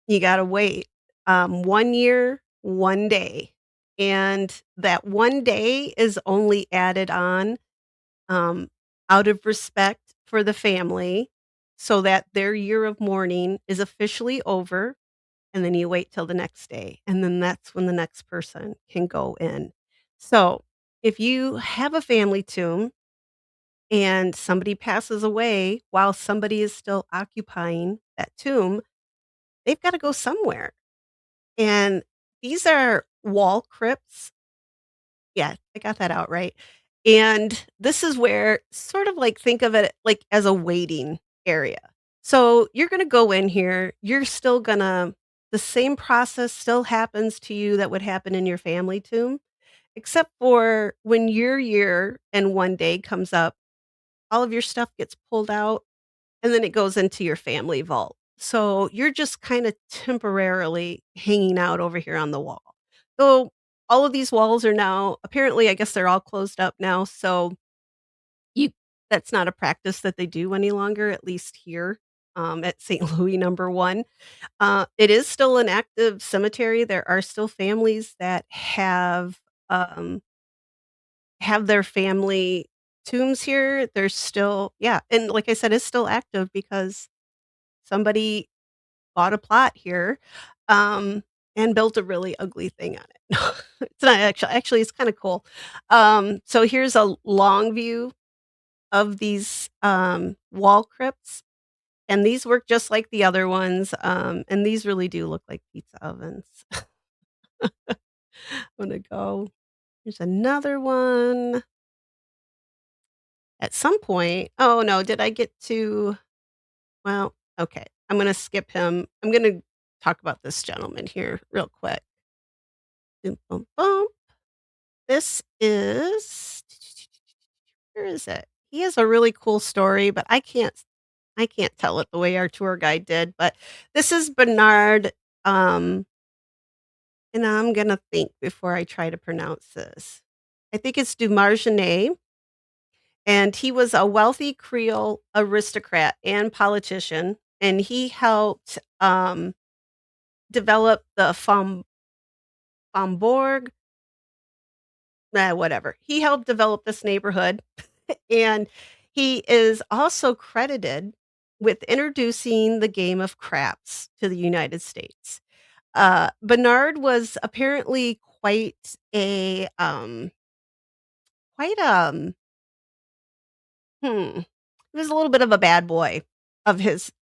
You gotta wait, 1 year, 1 day, and that 1 day is only added on, um, out of respect for the family so that their year of mourning is officially over, and then you wait till the next day, and then that's when the next person can go in. So, if you have a family tomb and somebody passes away while somebody is still occupying that tomb, they've gotta go somewhere. And these are wall crypts. Yeah, I got that out right. And this is where sort of like think of it like as a waiting area. So you're gonna go in here, you're still gonna the same process still happens to you that would happen in your family tomb, except for when your year and 1 day comes up, all of your stuff gets pulled out and then it goes into your family vault. So you're just kinda temporarily hanging out over here on the wall. So all of these walls are now apparently, I guess they're all closed up now, so you that's not a practice that they do any longer, at least here, at St. Louis number 1. It is still an active cemetery. There are still families that um, have their family tombs here. There's still yeah, and like I said, it's still active because somebody bought a plot here, um, and built a really ugly thing on it. It's not actually, it's kinda cool. So here's a long view of these, wall crypts, and these work just like the other ones, and these really do look like pizza ovens. I'm gonna go here's another one. At some point oh, no, did I get to well, okay, I'm gonna skip him. I'm gonna talk about this gentleman here real quick. Boom, boom, boom. This is where is it? He has a really cool story, but I can't tell it the way our tour guide did, but this is Bernard, um, and I'm gonna think before I try to pronounce this. I think it's Dumargenet, and he was a wealthy Creole aristocrat and politician, and he helped, develop the Faubourg whatever. He helped develop this neighborhood, and he is also credited with introducing the game of craps to the United States. Bernard was apparently quite, he was a little bit of a bad boy of his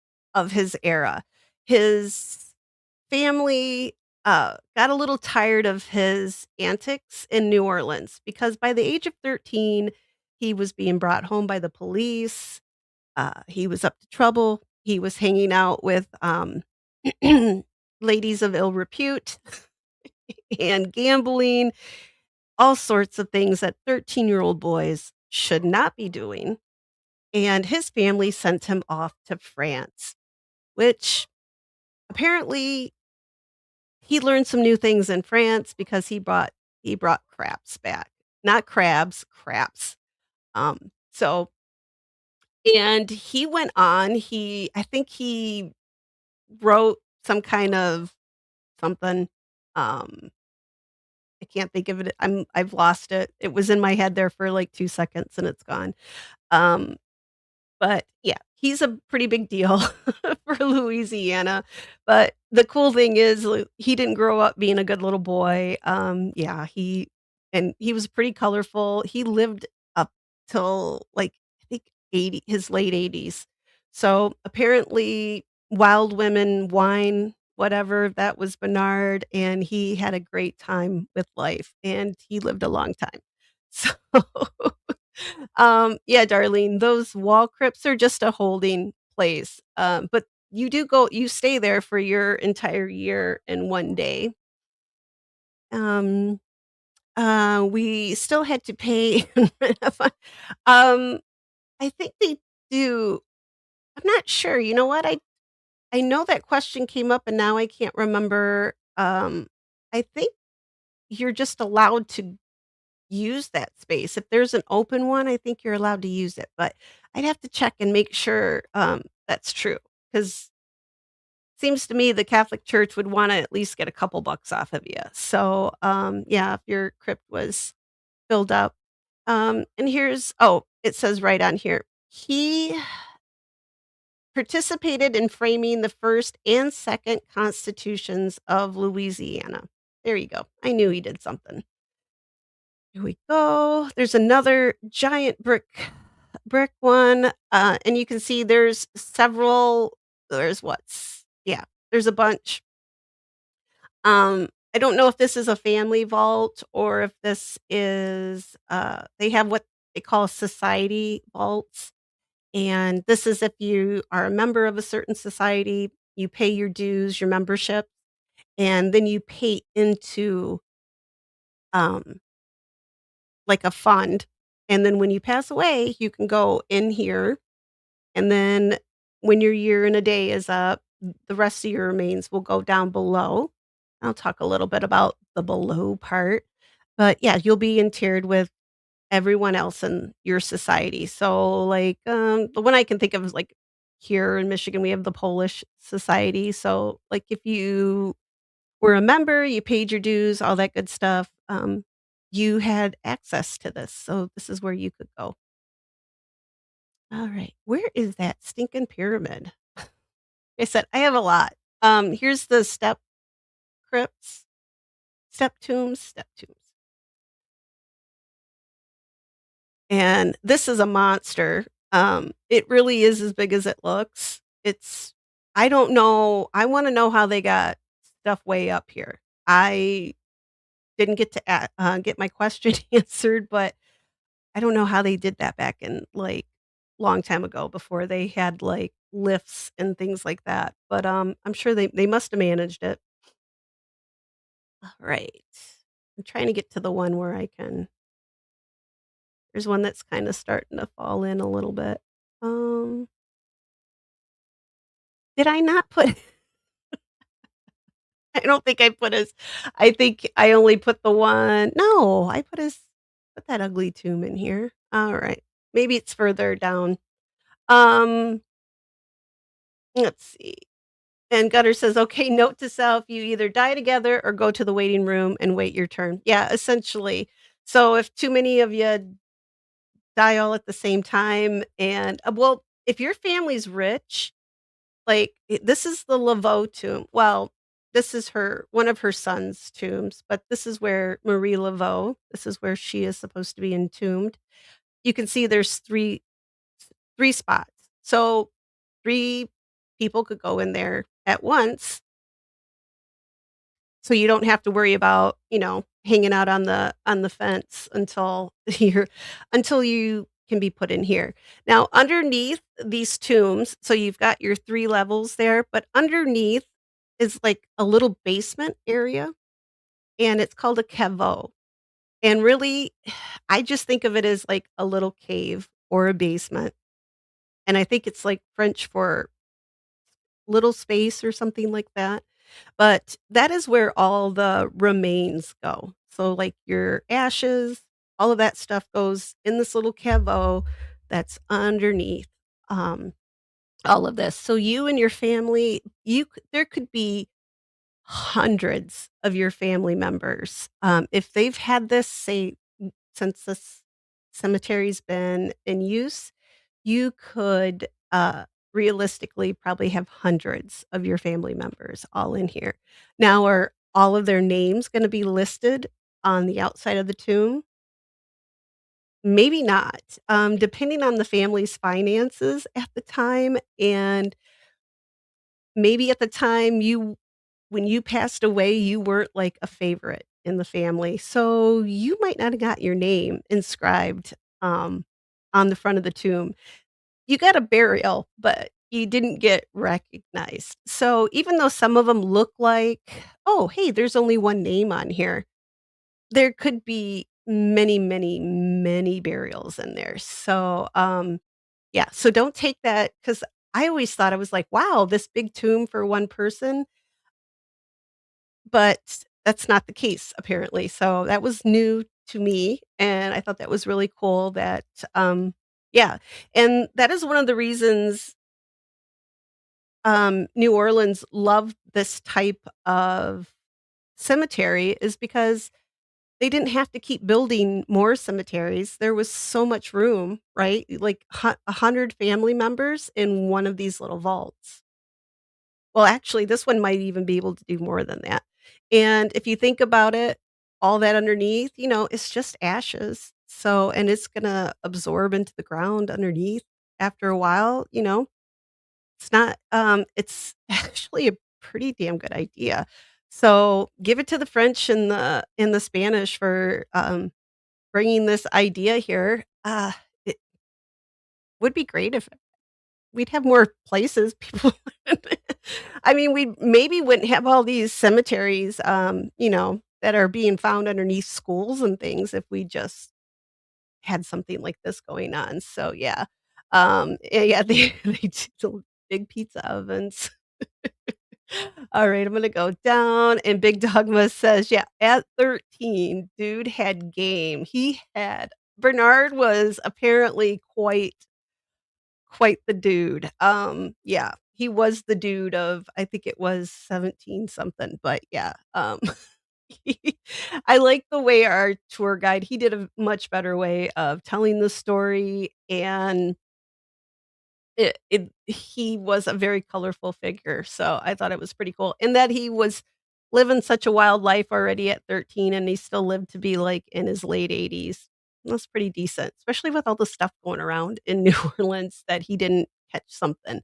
era. His family, got a little tired of his antics in New Orleans because by the age of 13, he was being brought home by the police. He was up to trouble. He was hanging out with, ladies of ill repute and gambling, all sorts of things that 13-year-old boys should not be doing, and his family sent him off to France, which apparently he learned some new things in France because he brought craps back. Not crabs, craps. So and he went on, I think he wrote some kind of something, um, I can't think of it. I've lost it. It was in my head there for, like, 2 seconds, and it's gone. Um But, yeah, he's a pretty big deal for Louisiana, but the cool thing is, he didn't grow up being a good little boy, yeah, he was pretty colorful. He lived up till, like, I think 80 his late 80s. So, apparently, wild women, wine, whatever, that was Bernard, and he had a great time with life, and he lived a long time. So yeah, Darlene, those wall crypts are just a holding place, but you stay there for your entire year and 1 day. Um, we still had to pay rent a fun I think they do. I'm not sure, you know what? I know that question came up and now I can't remember, I think you're just allowed to use that space. If there's an open one, I think you're allowed to use it, but I'd have to check and make sure, that's true. Because seems to me the Catholic Church would wanna at least get a couple bucks off of you. So, yeah, if your crypt was filled up. And it says right on here, he participated in framing the first and second constitutions of Louisiana. There you go. I knew he did something. Here we go. There's another giant brick one, and you can see there's what's yeah, there's a bunch. I don't know if this is a family vault or if this is, they have what they call society vaults, and this is if you are a member of a certain society, you pay your dues, your membership, and then you pay into, um like a fund, and then when you pass away, you can go in here, and then when your year and a day is up, the rest of your remains will go down below. I'll talk a little bit about the below part, but yeah, you'll be interred with everyone else in your society. So, like, the one I can think of is, like, here in Michigan, we have the Polish Society, so, like, if you were a member, you paid your dues, all that good stuff, you had access to this, so this is where you could go. Alright, where is that stinking pyramid? I said, I have a lot. Here's the crypts, step tombs, and this is a monster. It really is as big as it looks. I don't know, I wanna know how they got stuff way up here. I didn't get to get my question answered, but I don't know how they did that back in, like, long time ago before they had, like, lifts and things like that, but, I'm sure they must have managed it. Alright. I'm trying to get to the one where I can there's one that's kinda starting to fall in a little bit. Um, did I not put I don't think I think I only put the one no, put that ugly tomb in here. Alright. Maybe it's further down. Um, let's see. And Gutter says, "Okay, note to self, you either die together or go to the waiting room and wait your turn." Yeah, essentially. So if too many of you die all at the same time and well, if your family's rich, like, this is the Laveau tomb. Well, this is her one of her son's tombs, but this is where Marie Laveau, this is where she is supposed to be entombed. You can see there's 3 spots. So, 3 people could go in there at once, so you don't have to worry about, hanging out on the fence until until you can be put in here. Now, underneath these tombs, so you've got your 3 levels there, but underneath is like a little basement area, and it's called a caveau. And really, I just think of it as like a little cave or a basement, and I think it's like French for little space or something like that. But that is where all the remains go. So, like, your ashes, all of that stuff goes in this little caveau that's underneath, um, all of this. So you and your family, there could be hundreds of your family members. If they've had this, say, since this cemetery's been in use, you could, realistically probably have hundreds of your family members all in here. Now, are all of their names gonna be listed on the outside of the tomb? Maybe not, depending on the family's finances at the time, and maybe at the time when you passed away, you weren't, like, a favorite in the family, so you might not have got your name inscribed, on the front of the tomb. You got a burial, but you didn't get recognized. So even though some of them look like, "Oh, hey, there's only 1 name on here," there could be many, many, many burials in there. So, yeah, so don't take that because I always thought I was like, "Wow, this big tomb for 1 person," but that's not the case apparently. So that was new to me, and I thought that was really cool that, yeah, and that is one of the reasons New Orleans loved this type of cemetery is because they didn't have to keep building more cemeteries. There was so much room, right? Like 100 family members in one of these little vaults. Well, actually, this one might even be able to do more than that. And if you think about it, all that underneath, it's just ashes. So, and it's going to absorb into the ground underneath after a while, it's not, it's actually a pretty damn good idea. So, give it to the French and the Spanish for, bringing this idea here. It would be great if we'd have more places people I mean, we maybe wouldn't have all these cemeteries, that are being found underneath schools and things if we just had something like this going on. So, yeah. Yeah, they do big pizza ovens. Alright, I'm gonna go down, and Big Dogma says, "Yeah, at 13, dude had game." He had Bernard was apparently quite the dude. Yeah, he was the dude of I think it was 17 something, but yeah, he I like the way our tour guide he did a much better way of telling the story, and he was a very colorful figure, so I thought it was pretty cool, and that he was living such a wild life already at 13, and he still lived to be, like, in his late 80s. That's pretty decent, especially with all the stuff going around in New Orleans that he didn't catch something.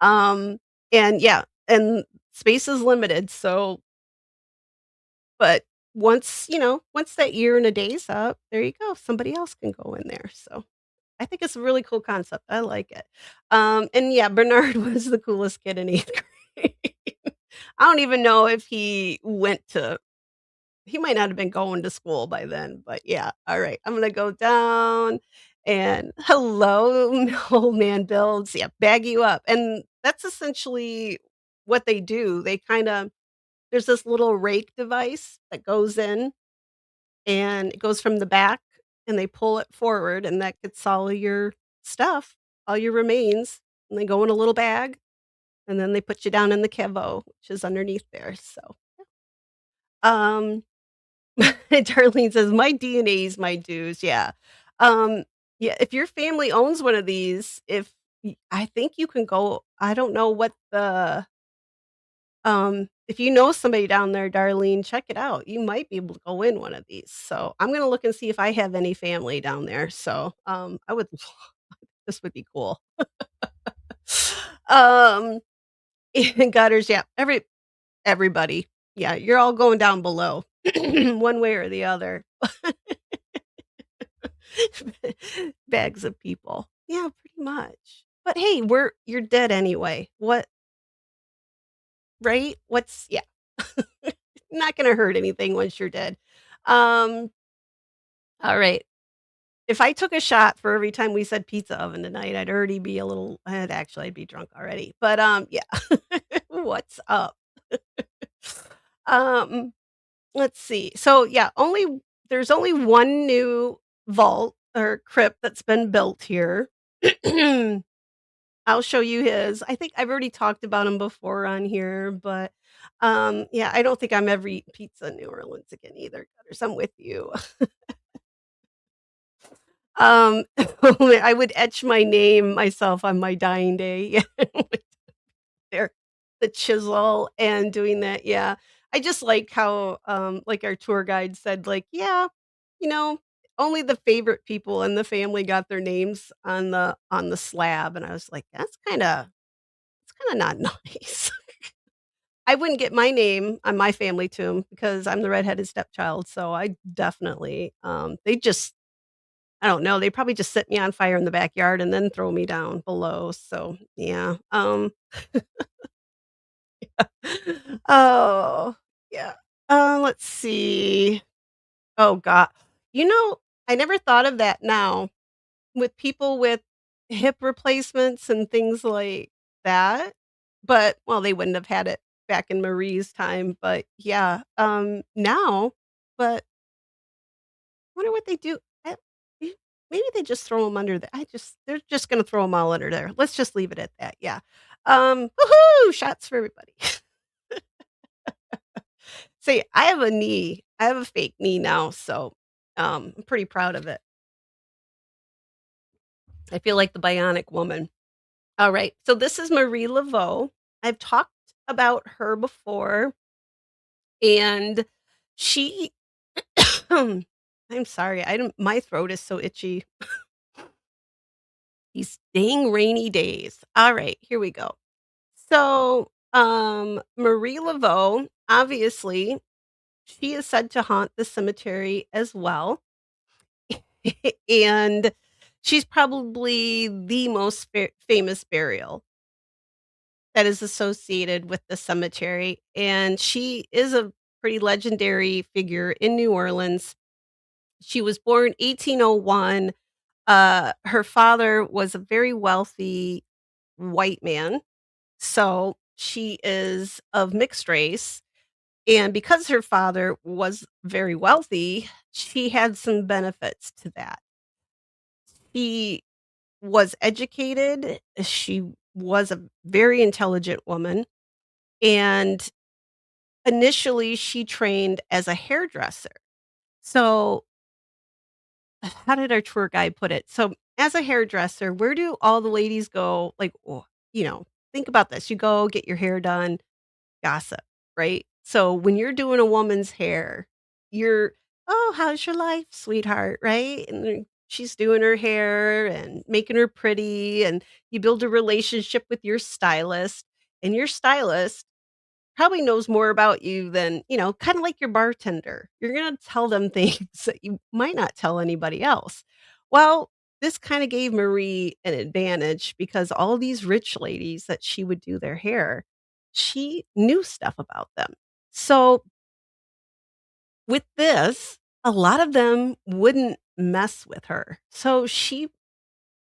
Um, and yeah, and space is limited, so but once that year and a day's up, there you go, somebody else can go in there, so I think it's a really cool concept. I like it. And yeah, Bernard was the coolest kid in 8th grade. I don't even know if he might not have been going to school by then, but yeah. All right. I'm gonna go down and hello, old man builds. Yeah, bag you up. And that's essentially what they do. They kind of there's this little rake device that goes in and it goes from the back, and they pull it forward, and that gets all of your stuff, all your remains, and they go in a little bag, and then they put you down in the caveau, which is underneath there, so, um, Darlene says, "My D&A's my dues," yeah. Um, yeah, if your family owns one of these, if I think you can go I don't know what if you know somebody down there, Darlene, check it out. You might be able to go in one of these. So, I'm gonna look and see if I have any family down there. So, I would this would be cool. Um, gutters, yeah, everybody. Yeah, you're all going down below one way or the other. Bags of people. Yeah, pretty much. But hey, you're dead anyway. What right? What's yeah. Not gonna hurt anything once you're dead. Um, all right. If I took a shot for every time we said pizza oven tonight, I'd already be a little I'd be drunk already. But yeah. What's up? Um, let's see. So yeah, there's only one new vault or crypt that's been built here. I'll show you his. I think I've already talked about him before on here, but, yeah, I don't think I'm ever eating pizza in New Orleans again either, Gutters, I'm with you. Um, I would etch my name myself on my dying day, with there the chisel and doing that, yeah. I just like how, like our tour guide said, like, "Yeah, you know, only the favorite people in the family got their names on the slab," and I was like, it's kinda not nice." I wouldn't get my name on my family tomb because I'm the redheaded stepchild, so I definitely, they just I don't know, they probably just set me on fire in the backyard and then throw me down below, so, yeah, oh, yeah. Let's see. Oh, god. You know, I never thought of that now with people with hip replacements and things like that, but well, they wouldn't have had it back in Marie's time, but yeah, now but wonder what they do. I m maybe they just throw them under the they're just gonna throw them all under there. Let's just leave it at that, yeah. Woohoo! Shots for everybody. See, I have a knee. I have a fake knee now, so, I'm pretty proud of it. I feel like the bionic woman. Alright, so this is Marie Laveau. I've talked about her before, and she I'm sorry, I don't my throat is so itchy. These dang rainy days. Alright, here we go. So, Marie Laveau, obviously, she is said to haunt the cemetery as well, and she's probably the most famous burial that is associated with the cemetery, and she is a pretty legendary figure in New Orleans. She was born 1801. Her father was a very wealthy white man, so she is of mixed race, and because her father was very wealthy, she had some benefits to that. She was educated, she was a very intelligent woman, and initially, she trained as a hairdresser. So, how did our tour guide put it? So, as a hairdresser, where do all the ladies go? Like, you know, think about this. You go get your hair done, gossip, right? So, when you're doing a woman's hair, you're, "Oh, how's your life, sweetheart?" Right? And then she's doing her hair and making her pretty, and you build a relationship with your stylist, and your stylist probably knows more about you than, kinda like your bartender. You're gonna tell them things that you might not tell anybody else. Well, this kinda gave Marie an advantage because all these rich ladies that she would do their hair, she knew stuff about them. So, with this, a lot of them wouldn't mess with her. So, she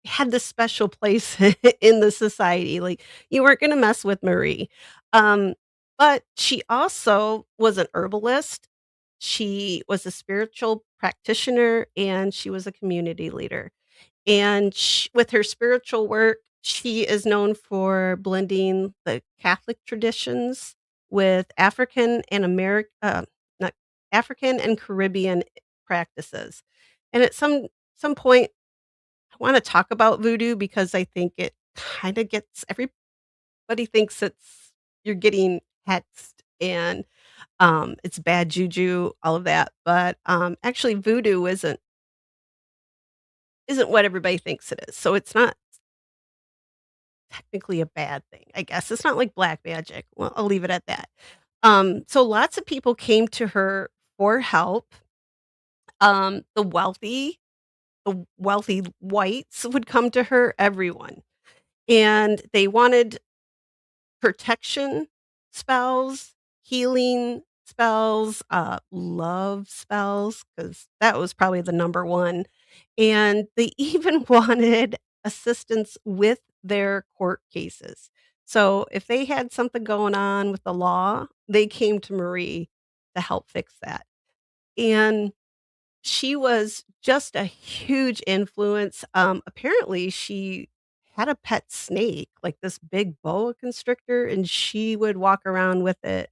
had this special place in the society, like, you weren't gonna mess with Marie. Um, but she also was an herbalist, she was a spiritual practitioner, and she was a community leader. And with her spiritual work, she is known for blending the Catholic traditions with not African and Caribbean practices. And at some point I wanna talk about voodoo because I think it kinda gets everybody thinks you're getting hexed and, it's bad juju, all of that, but, actually voodoo isn't what everybody thinks it is, so it's not technically a bad thing, I guess. It's not like black magic. Well, I'll leave it at that. So lots of people came to her for help. Um, the wealthy the wealthy whites would come to her, everyone, and they wanted protection spells, healing spells, love spells, because that was probably the number one, and they even wanted assistance with their court cases. So, if they had something going on with the law, they came to Marie to help fix that, and she was just a huge influence. Apparently, she had a pet snake, like this big boa constrictor, and she would walk around with it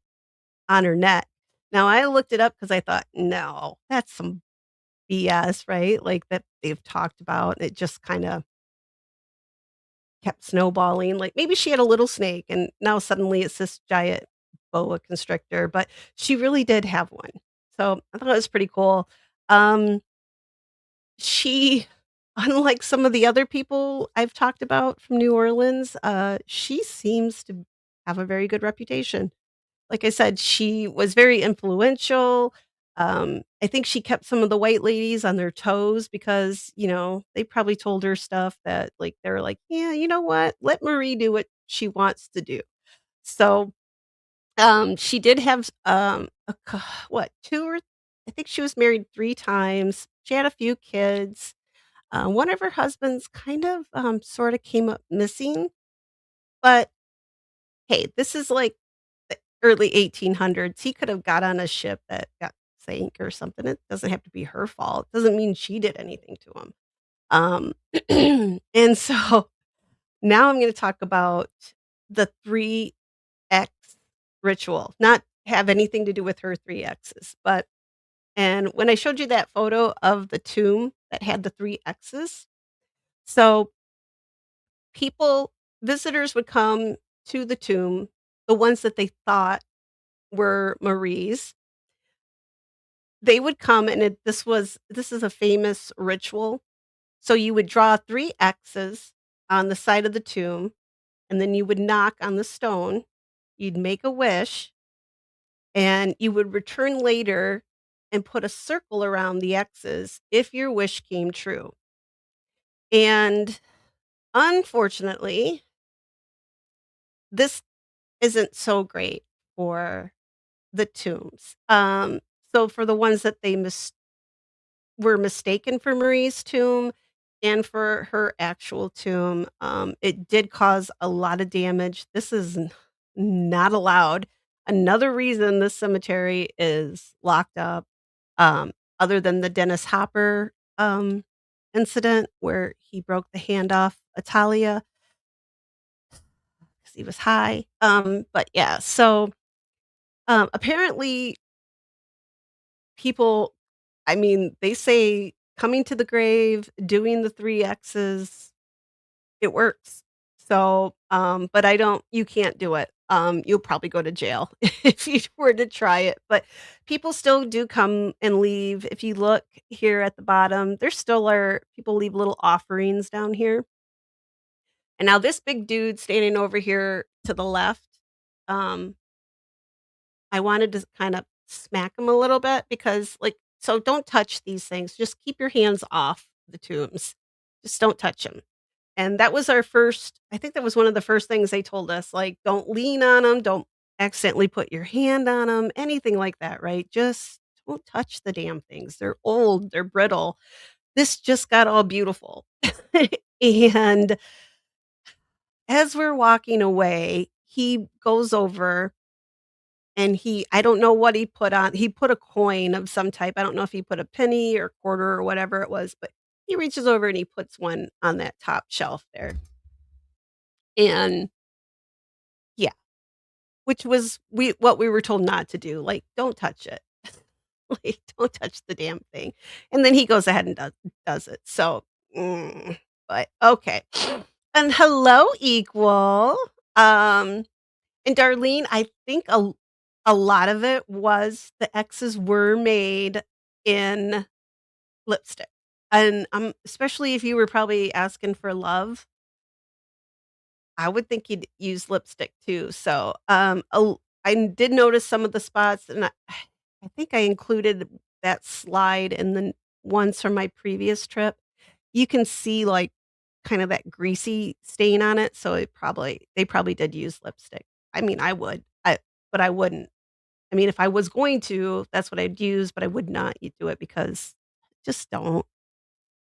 on her neck. Now, I looked it up because I thought, "No, that's some BS," right? Like, that they've talked about. It just kinda kept snowballing. Like, maybe she had a little snake, and now suddenly it's this giant boa constrictor, but she really did have one. So, I thought it was pretty cool. Um She unlike some of the other people I've talked about from New Orleans, she seems to have a very good reputation. Like I said, she was very influential. I think she kept some of the white ladies on their toes because, they probably told her stuff that, like, they were like, "Yeah, you know what? Let Marie do what she wants to do." So, she did have, a cou what, 2 or I think she was married 3 times. She had a few kids. One of her husbands kind of, sorta came up missing, but hey, this is like the early 1800s. He could have got on a ship that got sank or something. It doesn't have to be her fault. Doesn't mean she did anything to him. Um, and so now I'm gonna talk about the 3 X ritual, not have anything to do with her 3 X's, but and when I showed you that photo of the tomb that had the 3 X's, so people visitors would come to the tomb, the ones that they thought were Marie's. They would come and this is a famous ritual. So you would draw 3 X's on the side of the tomb, and then you would knock on the stone. You'd make a wish, and you would return later and put a circle around the X's if your wish came true. And unfortunately, this isn't so great for the tombs. So for the ones that they were mistaken for Marie's tomb and for her actual tomb, it did cause a lot of damage. This is not allowed. Another reason this cemetery is locked up, other than the Dennis Hopper incident where he broke the hand off Italia because he was high. But yeah, so apparently people I mean, they say coming to the grave, doing the 3 X's, it works. So, but I don't you can't do it. You'll probably go to jail if you were to try it, but people still do come and leave. If you look here at the bottom, there still are people leave little offerings down here. And now this big dude standing over here to the left, um, I wanted to kind of smack him a little bit because, like, so don't touch these things. Just keep your hands off the tombs. Just don't touch them. And that was our first, I think that was one of the first things they told us, like, don't lean on them, don't accidentally put your hand on them, anything like that, right? Just don't touch the damn things. They're old, they're brittle. This just got all beautiful. And as we're walking away, he goes over and I don't know what he put on. He put a coin of some type. I don't know if he put a penny or quarter or whatever it was, but he reaches over and he puts one on that top shelf there. And yeah, which was what we were told not to do. Like, don't touch it. Like, don't touch the damn thing. And then he goes ahead and does it. So, but okay. And hello, equal. Um, and Darlene, I think a lot of it was the X's were made in lipstick. And, especially if you were probably asking for love, I would think you'd use lipstick too. So, I did notice some of the spots, and I think I included that slide in the ones from my previous trip. You can see, like, kind of that greasy stain on it, so they probably did use lipstick. I mean, I would, but I wouldn't. I mean, if I was going to, that's what I'd use, but I would not do it because just don't.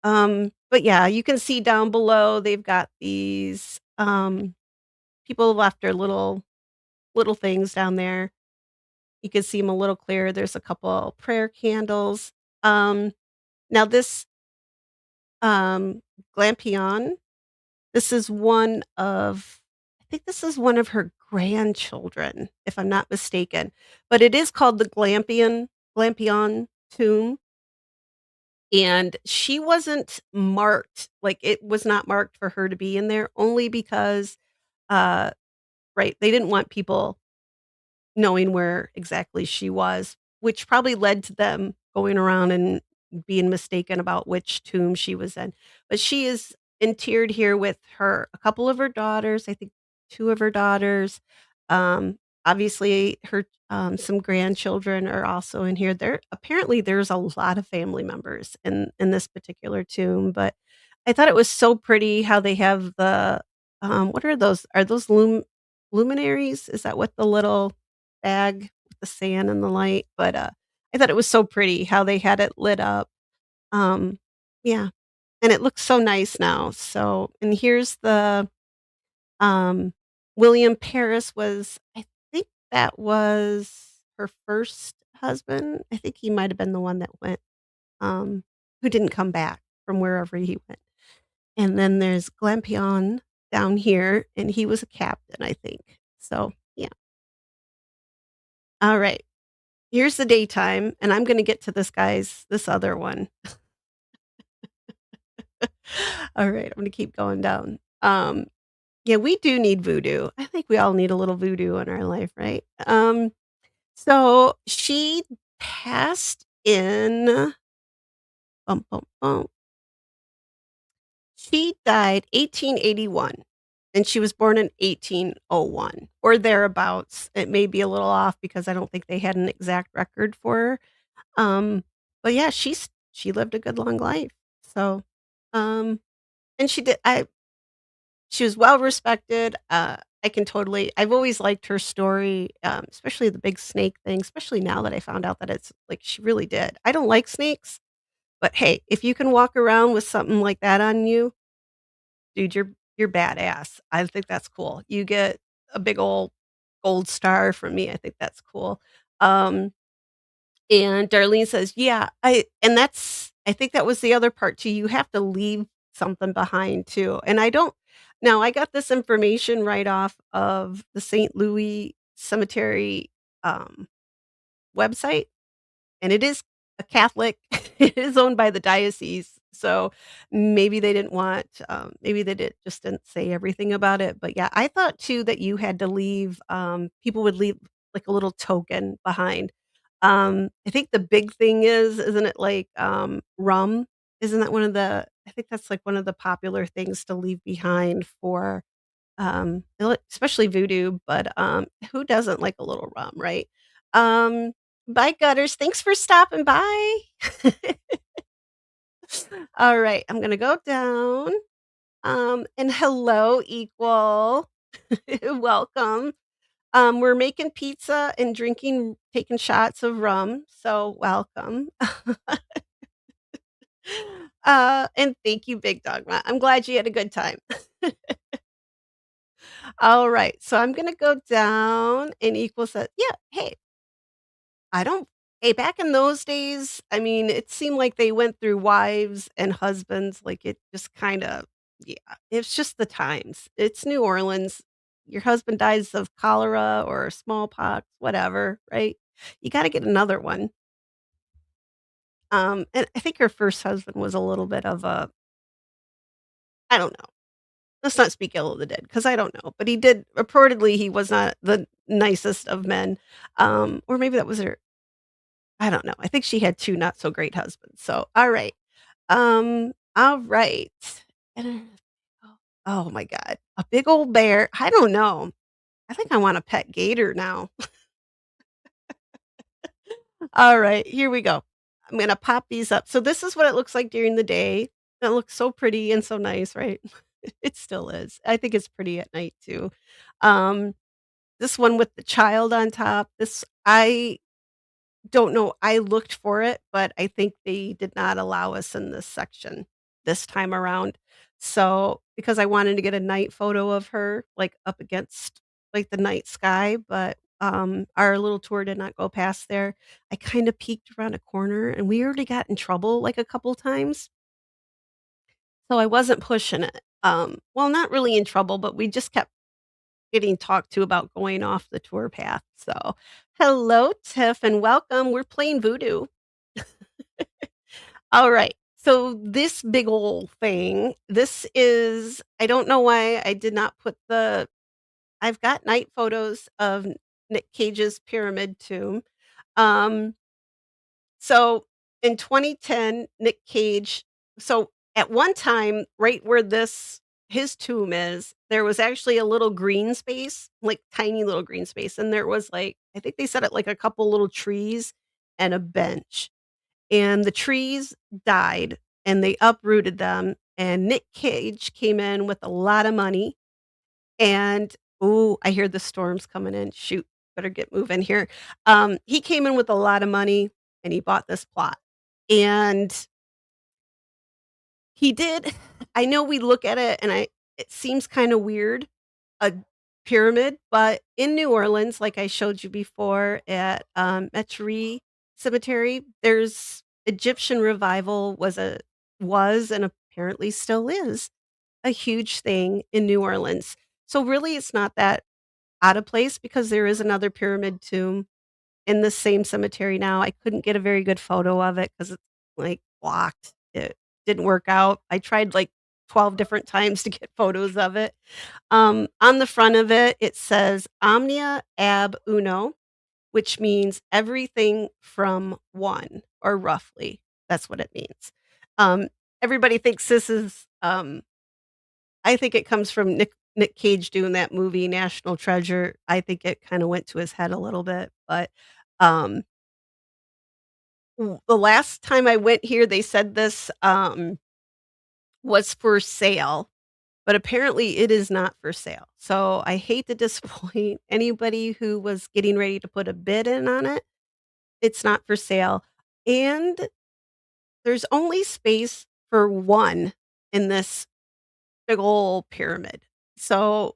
But yeah, you can see down below, they've got these, people left their little things down there. You can see them a little clearer. There's a couple prayer candles. Um, now this, um, Glampion, this is one of I think this is one of her grandchildren, if I'm not mistaken, but it is called the Glampion tomb, and she wasn't marked, like, it was not marked for her to be in there only because, uh right, they didn't want people knowing where exactly she was, which probably led to them going around and being mistaken about which tomb she was in. But she is interred here with a couple of her daughters, I think 2 of her daughters. Obviously her some grandchildren are also in here. There's a lot of family members in this particular tomb, but I thought it was so pretty how they have what are those? Are those luminaries? Is that what the little bag with the sand and the light, but, I thought it was so pretty how they had it lit up. Um, yeah, and it looks so nice now, so and here's um William Paris I think that was her first husband. I think he might have been the one that um, who didn't come back from wherever he went. And then there's Glampion down here, and he was a captain, I think. So, yeah. Alright. Here's the daytime, and I'm gonna get to this other one. Alright, I'm gonna keep going down. Yeah, we do need voodoo. I think we all need a little voodoo in our life, right? So she passed in bum, bum, bum. She died 1881, and she was born in 1801 or thereabouts. It may be a little off because I don't think they had an exact record for her. But yeah, she lived a good long life. So, um, and she was well respected. I've always liked her story, especially the big snake thing, especially now that I found out that it's like she really did. I don't like snakes, but hey, if you can walk around with something like that on you, dude, you're badass. I think that's cool. You get a big old gold star from me. I think that's cool. Um, And Darlene says, "Yeah, I think that was the other part too, you have to leave something behind too, and I don't now I got this information right off of the St. Louis Cemetery, um, website, and it is a Catholic. It is owned by the diocese, so maybe they didn't want, maybe they just didn't say everything about it, but yeah, I thought too that you had to leave, people would leave, like, a little token behind. I think the big thing isn't it like, rum? Isn't that one of the I think that's, like, one of the popular things to leave behind for, especially voodoo, but, who doesn't like a little rum, right? Um, Bye, Gutters. Thanks for stopping by. Alright, I'm gonna go down, and hello, Equal. Welcome. We're making pizza and taking shots of rum, so welcome. And thank you, Big Dogma. I'm glad you had a good time. Alright, so I'm gonna go down and Equal said, "Yeah, hey, I don't hey, back in those days, I mean, it seemed like they went through wives and husbands, like, it just kinda yeah, it's just the times. It's New Orleans. Your husband dies of cholera or smallpox, whatever, right? You gotta get another one." And I think her first husband was a little bit of a I don't know. let's not speak ill of the dead because I don't know, but he did reportedly, he was not the nicest of men, or maybe that was her. I don't know. I think she had 2 not so great husbands, so, alright. Alright. And oh my god, a big old bear, I don't know. I think I want a pet gator now. Alright, here we go. I'm gonna pop these up. So this is what it looks like during the day. It looks so pretty and so nice, right? It still is. I think it's pretty at night too. Um, this one with the child on top, this I don't know, I looked for it, but I think they did not allow us in this section this time around. So, because I wanted to get a night photo of her, like, up against, like, the night sky, but, our little tour did not go past there. I kinda peeked around a corner, and we already got in trouble, like, a couple times, so I wasn't pushing it. Well, not really in trouble, but we just kept getting talked to about going off the tour path, so hello, Tiff, and welcome. We're playing Voodoo. Alright, so this big old thing, this is I don't know why I did not put I've got night photos of Nick Cage's pyramid tomb. Um, so in 2010, Nick Cage at one time, right where his tomb is, there was actually a little green space, like, tiny little green space, and there was, like I think they said it, like, a couple little trees and a bench. And the trees died, and they uprooted them, and Nick Cage came in with a lot of money, and ooh, I hear the storms coming in, shoot, better get moving here. He came in with a lot of money, and he bought this plot, and he did I know we look at it, and I it seems kinda weird, a pyramid, but in New Orleans, like I showed you before at, Cemetery Cemetery, there's Egyptian revival was and apparently still is a huge thing in New Orleans. So, really, it's not that out of place because there is another pyramid tomb in the same cemetery now. I couldn't get a very good photo of it because it's, like, blocked. It didn't work out. I tried, like, 12 different times to get photos of it. On the front of it, it says Omnia ab uno, which means everything from one, or roughly. That's what it means. Um, everybody thinks this is, I think it comes from Nick Cage doing that movie, National Treasure. I think it kinda went to his head a little bit, but, um, the last time I went here, they said this, was for sale, but apparently it is not for sale. So I hate to disappoint anybody who was getting ready to put a bid in on it. It's not for sale, and there's only space for 1 in this big ol' pyramid. So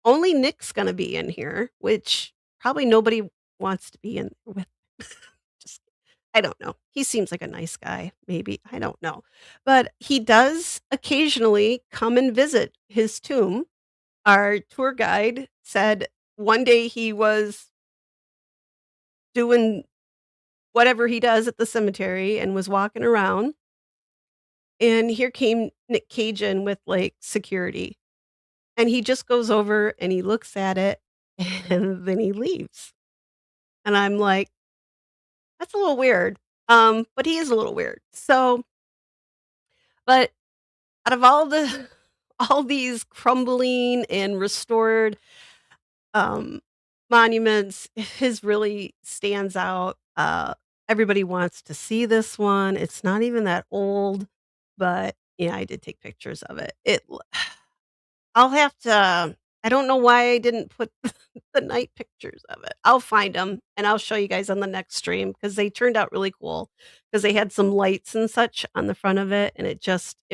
only Nick's gonna be in here, which probably nobody wants to be in with. Just I don't know. He seems like a nice guy, maybe, I don't know. But he does occasionally come and visit his tomb. Our tour guide said one day he was doing whatever he does at the cemetery and was walking around, and here came Nick Cage in with, like, security, and he just goes over and he looks at it, and then he leaves, and I'm like, "That's a little weird." But he is a little weird. So but out of all all these crumbling and restored, um, monuments, his really stands out. Everybody wants to see this one. It's not even that old, but, yeah, I did take pictures of it. I'll have to I don't know why I didn't put the night pictures of it. I'll find them and I'll show you guys on the next stream because they turned out really cool. Because they had some lights and such on the front of it, and it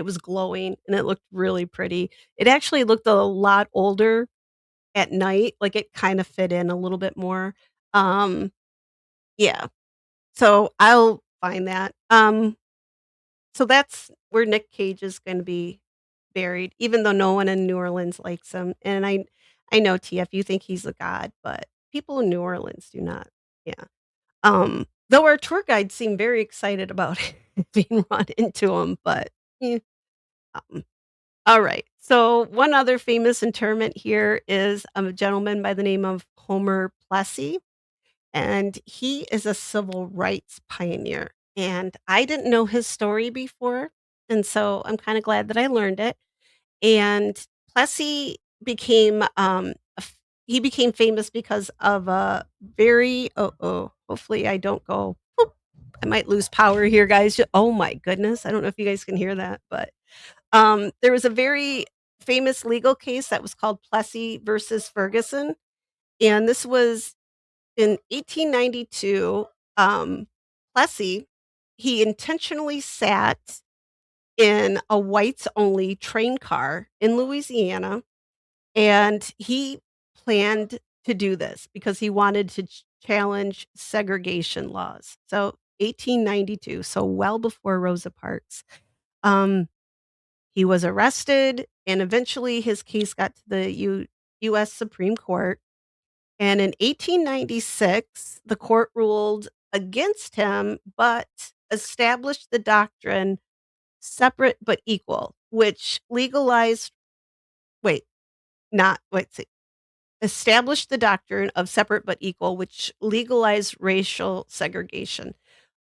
was glowing, and it looked really pretty. It actually looked a lot older at night, like, it kinda fit in a little bit more. Um, yeah, so I'll find that. So that's where Nick Cage is gonna be buried, even though no one in New Orleans likes him, and I know, TF, you think he's a god, but people in New Orleans do not. Yeah. Though our tour guide seemed very excited about being run into him, but, eh, um, alright. So, one other famous interment here is a gentleman by the name of Homer Plessy, and he is a civil rights pioneer. And I didn't know his story before, and so I'm kinda glad that I learned it. And Plessy became, a f he became famous because of a very hopefully I don't go, "Boop." I might lose power here, guys. Oh my goodness, I don't know if you guys can hear that, but there was a very famous legal case that was called Plessy versus Ferguson, and this was in 1892. Plessy, he intentionally sat in a whites only train car in Louisiana, and he planned to do this because he wanted to challenge segregation laws. So 1892, so well before Rosa Parks. Um, he was arrested, and eventually his case got to the US Supreme Court, and in 1896, the court ruled against him, but established the doctrine separate but equal, which legalized wait, not wait, see, established the doctrine of separate but equal, which legalized racial segregation.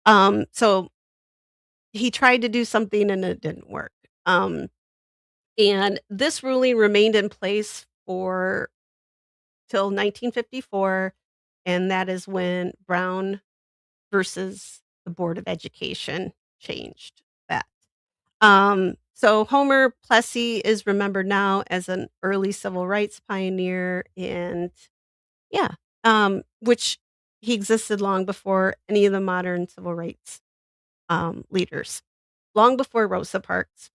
So he tried to do something and it didn't work. Um, And this ruling remained in place for till 1954, and that is when Brown versus the Board of Education changed that. So Homer Plessy is remembered now as an early civil rights pioneer and yeah, which he existed long before any of the modern civil rights leaders, long before Rosa Parks.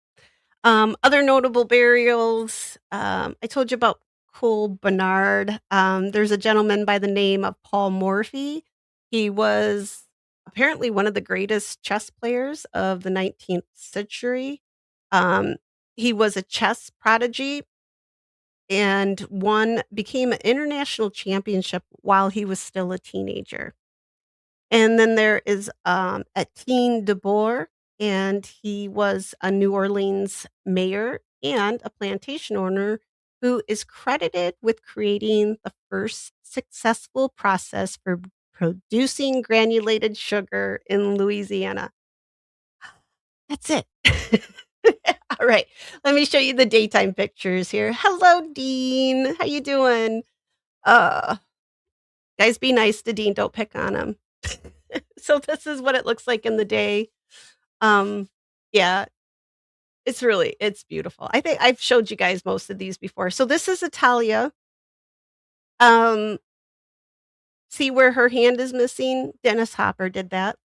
Other notable burials, I told you about Cole Bernard. There's a gentleman by the name of Paul Morphy. He was apparently one of the greatest chess players of the 19th century. Um, he was a chess prodigy and became an international championship while he was still a teenager. And then there is, Etienne de Boer, and he was a New Orleans mayor and a plantation owner who is credited with creating the first successful process for producing granulated sugar in Louisiana. That's it. All right, let me show you the daytime pictures here. Hello, Dean. How you doing? Uh, guys, be nice to Dean, don't pick on him. So this is what it looks like in the day. Um, yeah, it's beautiful. I think I've showed you guys most of these before. So this is Italia. Um, see where her hand is missing? Dennis Hopper did that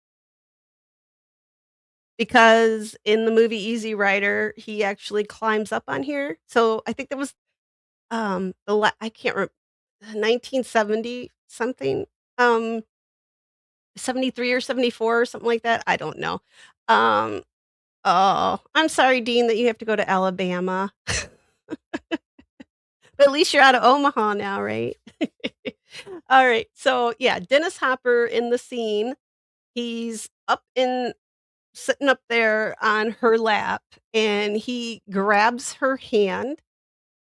because in the movie Easy Rider, he actually climbs up on here. So I think that was I can't remember 1970 something. 73 or 74 or something like that. I don't know. Um, oh, I'm sorry, Dean, that you have to go to Alabama. But at least you're out of Omaha now, right? All right. So, yeah, Dennis Hopper in the scene, he's up in sitting up there on her lap and he grabs her hand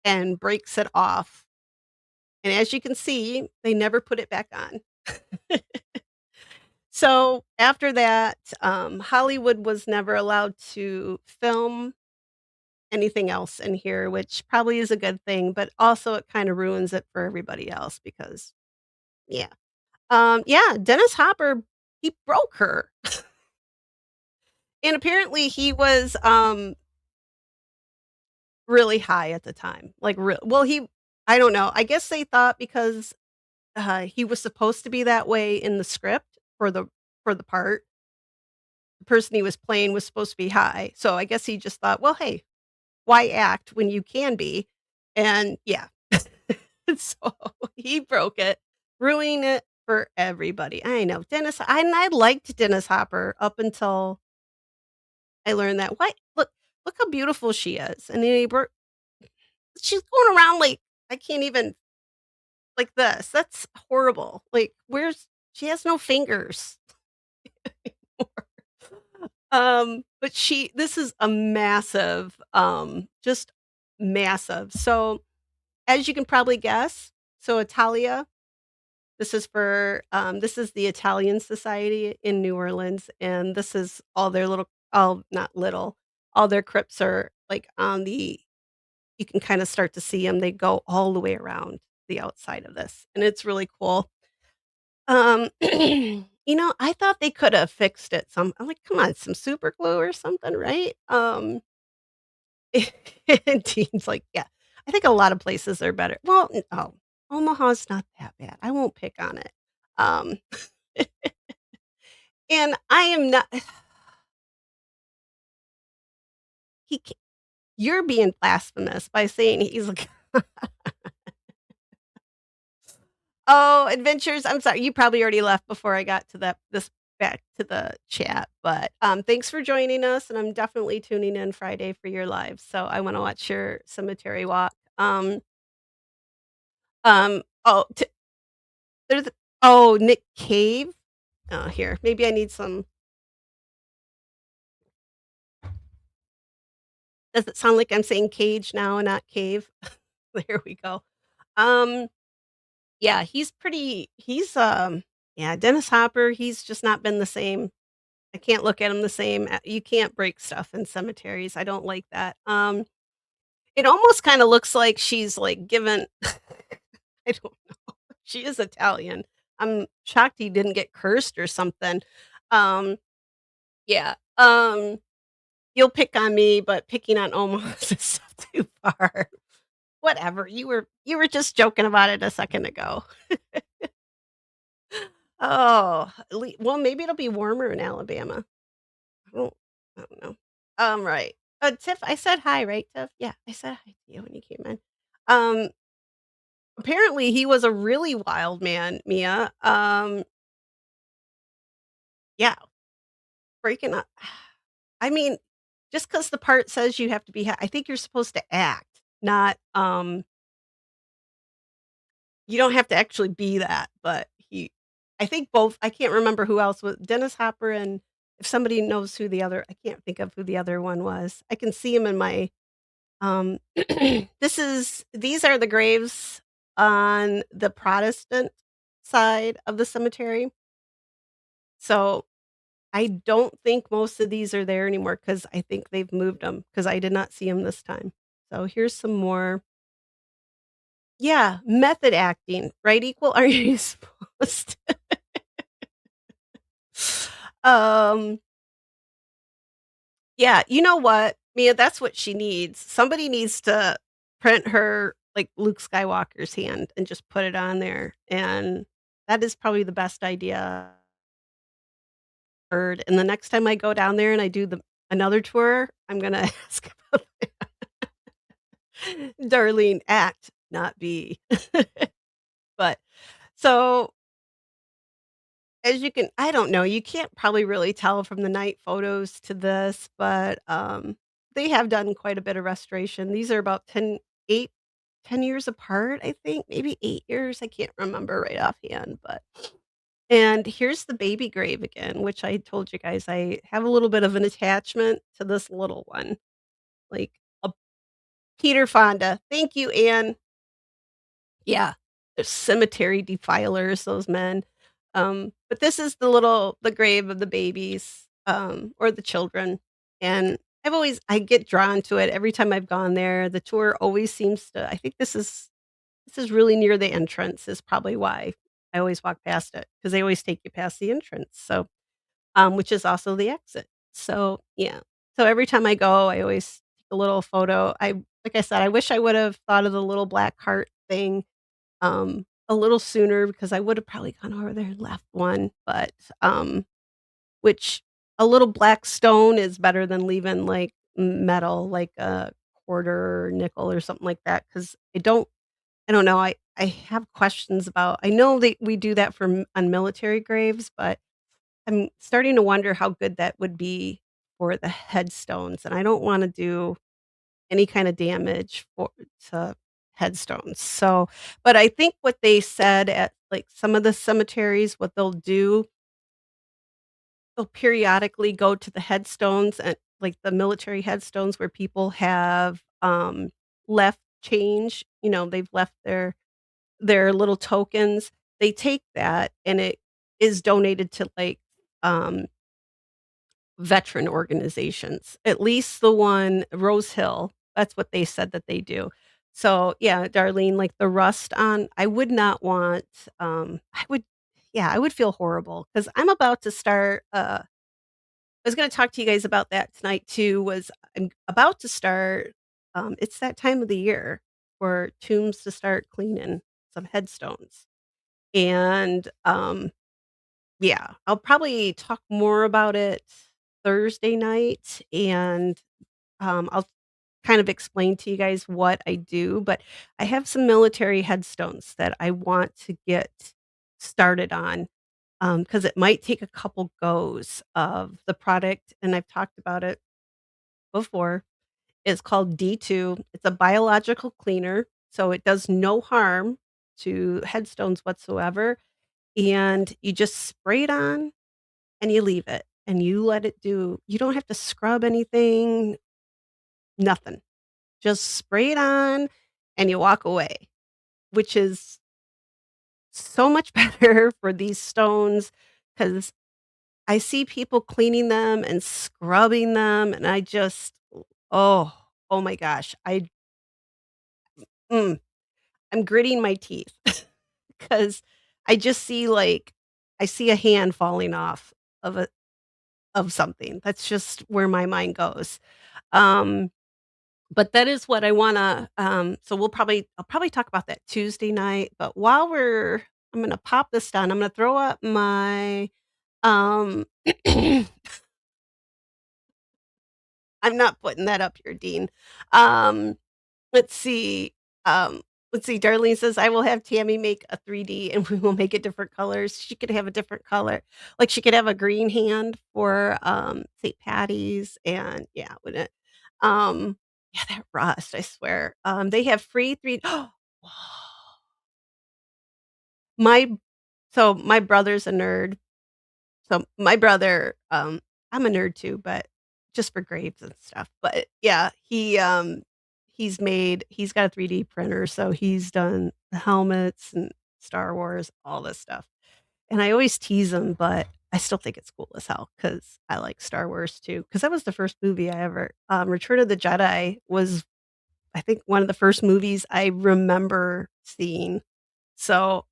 and breaks it off. And as you can see, they never put it back on. So, after that, Hollywood was never allowed to film anything else in here, which probably is a good thing, but also it kinda ruins it for everybody else because yeah. Yeah, Dennis Hopper, he broke her, and apparently he was, really high at the time, like, real well, he I don't know, I guess they thought because, he was supposed to be that way in the script for the part, the person he was playing was supposed to be high, so I guess he just thought, "Well, hey, why act when you can be?" And yeah. So he broke it, ruining it for everybody. I know I liked Dennis Hopper up until I learned that. Why look how beautiful she is. And then she's going around like I can't even like this. That's horrible. Like where's she has no fingers. But this is a massive, just massive. So, as you can probably guess, so Italia, this is the Italian Society in New Orleans, and this is all their little not little, all their crypts are, like, on the you can kinda start to see them. They go all the way around the outside of this, and it's really cool. I thought they could have fixed it I'm like, "Come on, some super glue or something, right?" And Dean's like, "Yeah, I think a lot of places are better." Well, Omaha's not that bad. I won't pick on it. Um, and I am not he ca you're being blasphemous by saying he's like, "Oh, adventures." I'm sorry, you probably already left before I got to this back to the chat, but, thanks for joining us, and I'm definitely tuning in Friday for your live, so I wanna watch your cemetery walk. Oh, there's Nick Cave? Oh, here, maybe I need some does it sound like I'm saying cage now and not cave? There we go. Um, yeah, yeah, Dennis Hopper, he's just not been the same. I can't look at him the same. You can't break stuff in cemeteries. I don't like that. It almost kinda looks like she's, like, given I don't know. She is Italian. I'm shocked he didn't get cursed or something. Um, yeah, you'll pick on me, but picking on Omaha is so too far. Whatever, you were just joking about it a second ago. Oh, well, maybe it'll be warmer in Alabama. I don't I don't know. Right. Tiff, I said hi, right, Tiff? Yeah, I said hi to you when you came in. Um, apparently he was a really wild man, Mia. Yeah, breaking up. I mean, just because the part says you have to be I think you're supposed to act, not, you don't have to actually be that, but I think both I can't remember who else was Dennis Hopper and if somebody knows who the other I can't think of who the other one was. I can see him in my, these are the graves on the Protestant side of the cemetery. So, I don't think most of these are there anymore because I think they've moved them because I did not see them this time. So, here's some more. Yeah, method acting, right, equal? Are you supposed Um, yeah, you know what, Mia, that's what she needs. Somebody needs to print her, like, Luke Skywalker's hand and just put it on there, and that is probably the best idea heard, and the next time I go down there and I do another tour, I'm gonna ask about Darlene, act, not be. But, so as you can I don't know, you can't probably really tell from the night photos to this, but, they have done quite a bit of restoration. These are about 10 years apart, I think, maybe 8 years, I can't remember right offhand, but and here's the baby grave again, which I told you guys I have a little bit of an attachment to this little one, like a Peter Fonda. Thank you, Anne. Yeah, they're cemetery defilers, those men. But this is the grave of the babies, or the children, and I get drawn to it every time I've gone there. The tour always seems to I think this is really near the entrance is probably why I always walk past it because they always take you past the entrance, so, which is also the exit. So, yeah. So every time I go, I always take a little photo. Like I said, I wish I would've thought of the little black heart thing a little sooner because I would have probably gone over there and left one, but, which a little black stone is better than leaving, like, metal, like a quarter or nickel or something like that. Because I don't know, I have questions about I know that we do that for on military graves, but I'm starting to wonder how good that would be for the headstones, and I don't wanna do any kind of damage to headstones. So, but I think what they said at like some of the cemeteries, what they'll periodically go to the headstones and like the military headstones where people have left change, they've left their little tokens, they take that and it is donated to, like, um, veteran organizations, at least the one Rosehill, that's what they said that they do. So, yeah, Darlene, like, the rust on I would not want, I would yeah, I would feel horrible because 'cause I'm about to start, I was gonna talk to you guys about that tonight too, was I'm about to start, it's that time of the year for tombs to start cleaning some headstones, and, yeah, I'll probably talk more about it Thursday night, and, I'll kind of explain to you guys what I do, but I have some military headstones that I want to get started on, because it might take a couple goes of the product, and I've talked about it before. It's called D2. It's a biological cleaner, so it does no harm to headstones whatsoever, and you just spray it on and you leave it, and you let it do you don't have to scrub anything, nothing. Just spray it on and you walk away, which is so much better for these stones because I see people cleaning them and scrubbing them, and I just oh, oh my gosh, mm, I'm gritting my teeth because I just see, like I see a hand falling off of something. That's just where my mind goes. Um, but that is what I wanna, so I'll probably talk about that Tuesday night, but while I'm gonna pop this down, I'm gonna throw up my, um I'm not putting that up here, Dean. Um, let's see, um, let's see, Darlene says, "I will have Tammy make a 3D and we will make it different colors." She could have a different color. Like, she could have a green hand for, St. Patty's and yeah, would it yeah, that rust, I swear. They have free 3 My my brother's a nerd. So, my brother, I'm a nerd too, but just for grades and stuff, but yeah, he's got a 3D printer, so he's done the helmets and Star Wars, all this stuff, and I always tease him, but I still think it's cool as hell because I like Star Wars too. Because that was the first movie I ever Return of the Jedi was, I think, one of the first movies I remember seeing. So,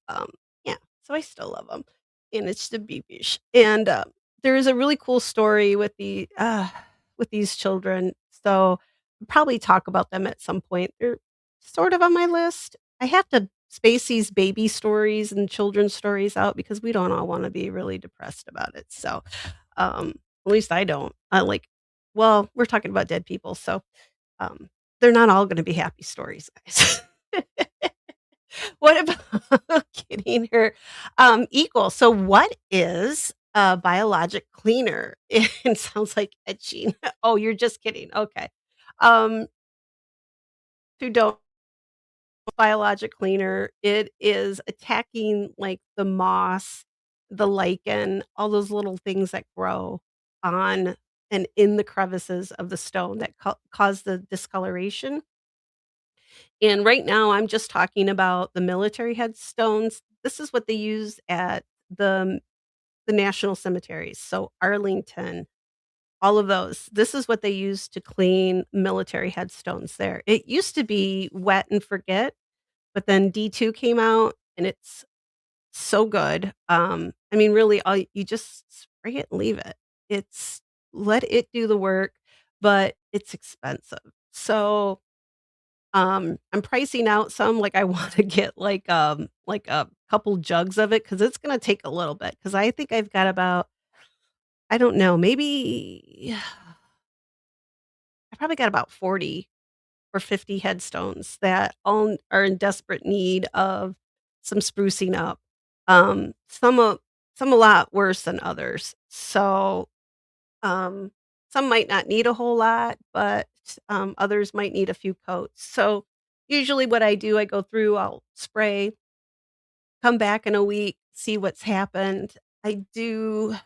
yeah, so I still love them, and it's the BBish, and, there is a really cool story with these children, so I'll probably talk about them at some point. They're sort of on my list. I have to space these baby stories and children's stories out because we don't all wanna be really depressed about it, so, at least I don't. Well, we're talking about dead people, so, um, they're not all gonna be happy stories, guys. What about getting her, equal? So what is a biologic cleaner? It sounds like etching. Oh, you're just kidding. Okay. Um, to don't biologic cleaner, it is attacking, like, the moss, the lichen, all those little things that grow on and in the crevices of the stone that cause the discoloration. And right now, I'm just talking about the military headstones. This is what they use at the national cemeteries, so Arlington, all of those. This is what they use to clean military headstones there. It used to be wet and forget, but then D2 came out, and it's so good. I mean, really, all you just spray it and leave it. It's let it do the work, but it's expensive. So I'm pricing out some, like, I wanna get, like, a couple jugs of it because it's gonna take a little bit. Because I think I've got about I don't know, maybe I probably got about 40 or 50 headstones that all are in desperate need of some sprucing up. Um, some a some a lot worse than others. So, um, some might not need a whole lot, but, others might need a few coats. So, usually what I do, I go through, I'll spray, come back in a week, see what's happened. I do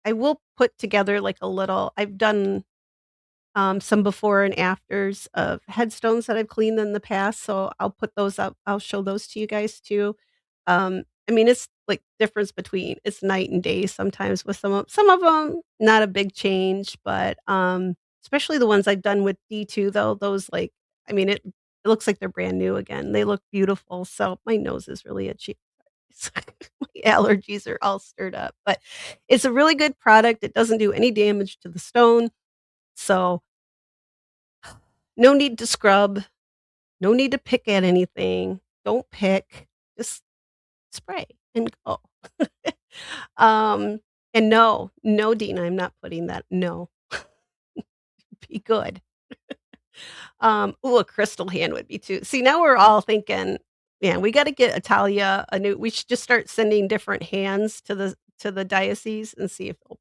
I will put together, like, a little I've done, some before and afters of headstones that I've cleaned in the past, so I'll put those up. I'll show those to you guys too. I mean, it's like difference between it's night and day sometimes with some of them, not a big change, but, especially the ones I've done with D2 though, those like I mean, it looks like they're brand new again. They look beautiful, so my nose is really itchy. My allergies are all stirred up, but it's a really good product. It doesn't do any damage to the stone, so no need to scrub, no need to pick at anything. Don't pick, just spray and go. Um, and no, no, Dean, I'm not putting that no, be good. Ooh, a crystal hand would be too see, now we're all thinking, "Man, we gotta get Italia a new" we should just start sending different hands to the diocese and see if they'll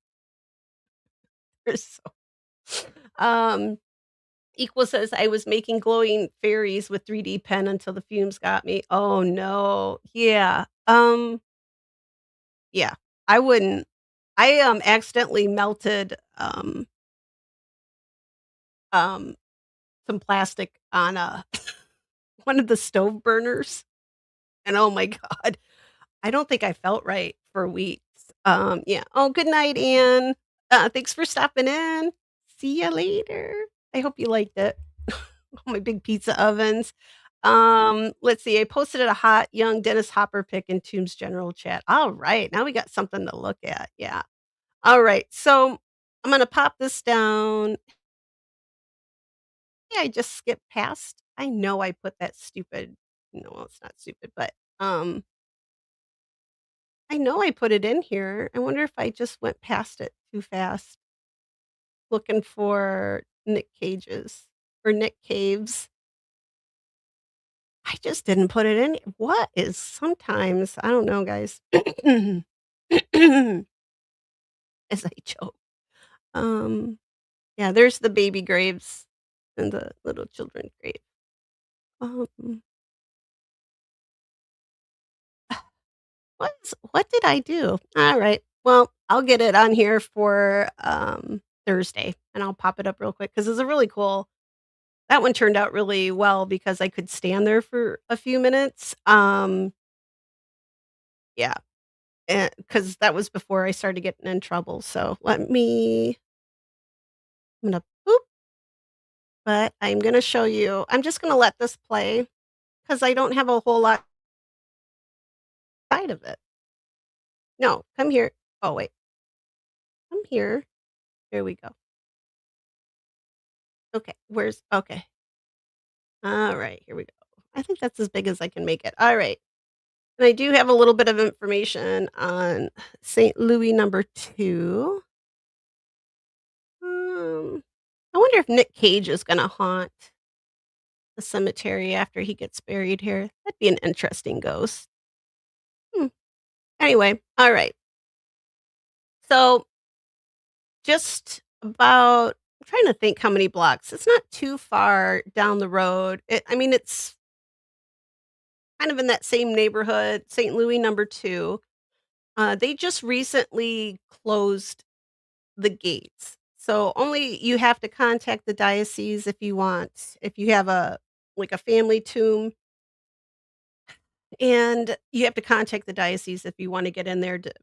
they're so um, Equal says, "I was making glowing fairies with 3D pen until the fumes got me." Oh, no. Yeah, I wouldn't accidentally melted, um, some plastic on a one of the stove burners, and oh my god, I don't think I felt right for weeks. Yeah. Oh, good night, Anne. Thanks for stopping in. See ya later. I hope you liked it. My big pizza ovens. Let's see. I posted a hot young Dennis Hopper pic in Tomb's general chat. All right. Now we got something to look at. Yeah. All right. So I'm gonna pop this down. Yeah, I just skipped past. I know I put that stupid no, well, it's not stupid, but I know I put it in here. I wonder if I just went past it too fast looking for Nick Cage's or Nick Cave's. I just didn't put it in. What is sometimes I don't know, guys. As I choke. Um, yeah, there's the baby graves and the little children grave. Um, what did I do? All right. Well, I'll get it on here for Thursday and I'll pop it up real quick because it's a really cool that one turned out really well because I could stand there for a few minutes. Yeah, because that was before I started getting in trouble. So I'm gonna boop, but I'm gonna show you. I'm just gonna let this play because I don't have a whole lot side of it. No, come here. Oh wait, come here. Here we go. Okay, where's okay. All right, here we go. I think that's as big as I can make it. All right. And I do have a little bit of information on St. Louis number 2. I wonder if Nick Cage is gonna haunt the cemetery after he gets buried here. That'd be an interesting ghost. Hmm. Anyway, all right. So just about I'm trying to think how many blocks. It's not too far down the road. I mean, it's kind of in that same neighborhood, St. Louis number 2. They just recently closed the gates. So only you have to contact the diocese if you have a like a family tomb, and you have to contact the diocese if you want to get in there to,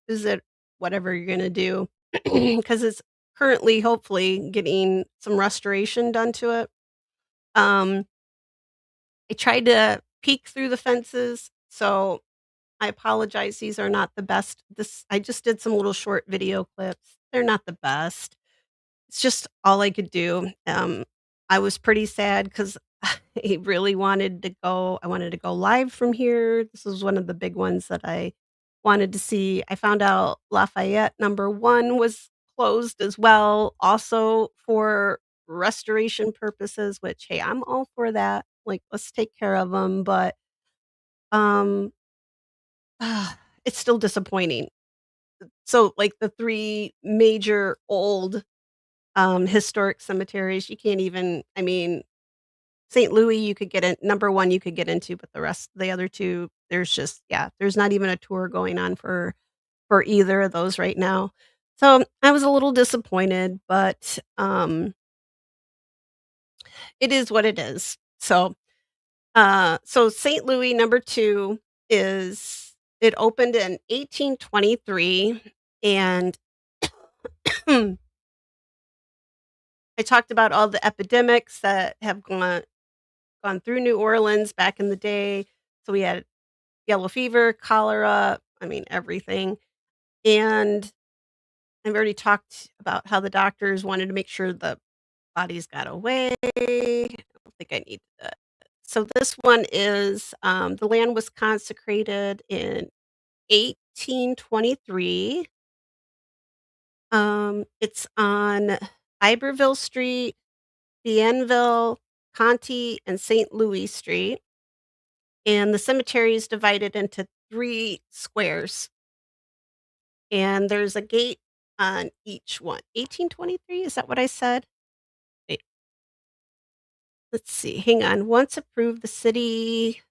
visit whatever you're going to do because it's currently hopefully getting some restoration done to it. Um I tried to peek through the fences, so I apologize. These are not the best. This I just did some little short video clips. They're not the best. It's just all I could do. I was pretty sad because I really wanted to go I wanted to go live from here. This was one of the big ones that I wanted to see. I found out Lafayette number 1 was closed as well, also for restoration purposes, which, hey, I'm all for that. Like, let's take care of them, but, um, it's still disappointing. So, like, the 3 major old historic cemeteries, you can't even I mean, St. Louis, you could get in number 1, you could get into, but the other 2, there's just yeah, there's not even a tour going on for either of those right now. So, I was a little disappointed, but, it is what it is. So St. Louis number 2 is it opened in 1823, and I talked about all the epidemics that have gone through New Orleans back in the day. So we had yellow fever, cholera, I mean, everything. And I've already talked about how the doctors wanted to make sure the bodies got away. I don't think I need that. So this one is the land was consecrated in 1823. It's on Iberville Street, Bienville, Conti, and St. Louis Street. And the cemetery is divided into 3 squares, and there's a gate on each one. 1823, is that what I said? Wait, let's see, hang on. Once approved, the city,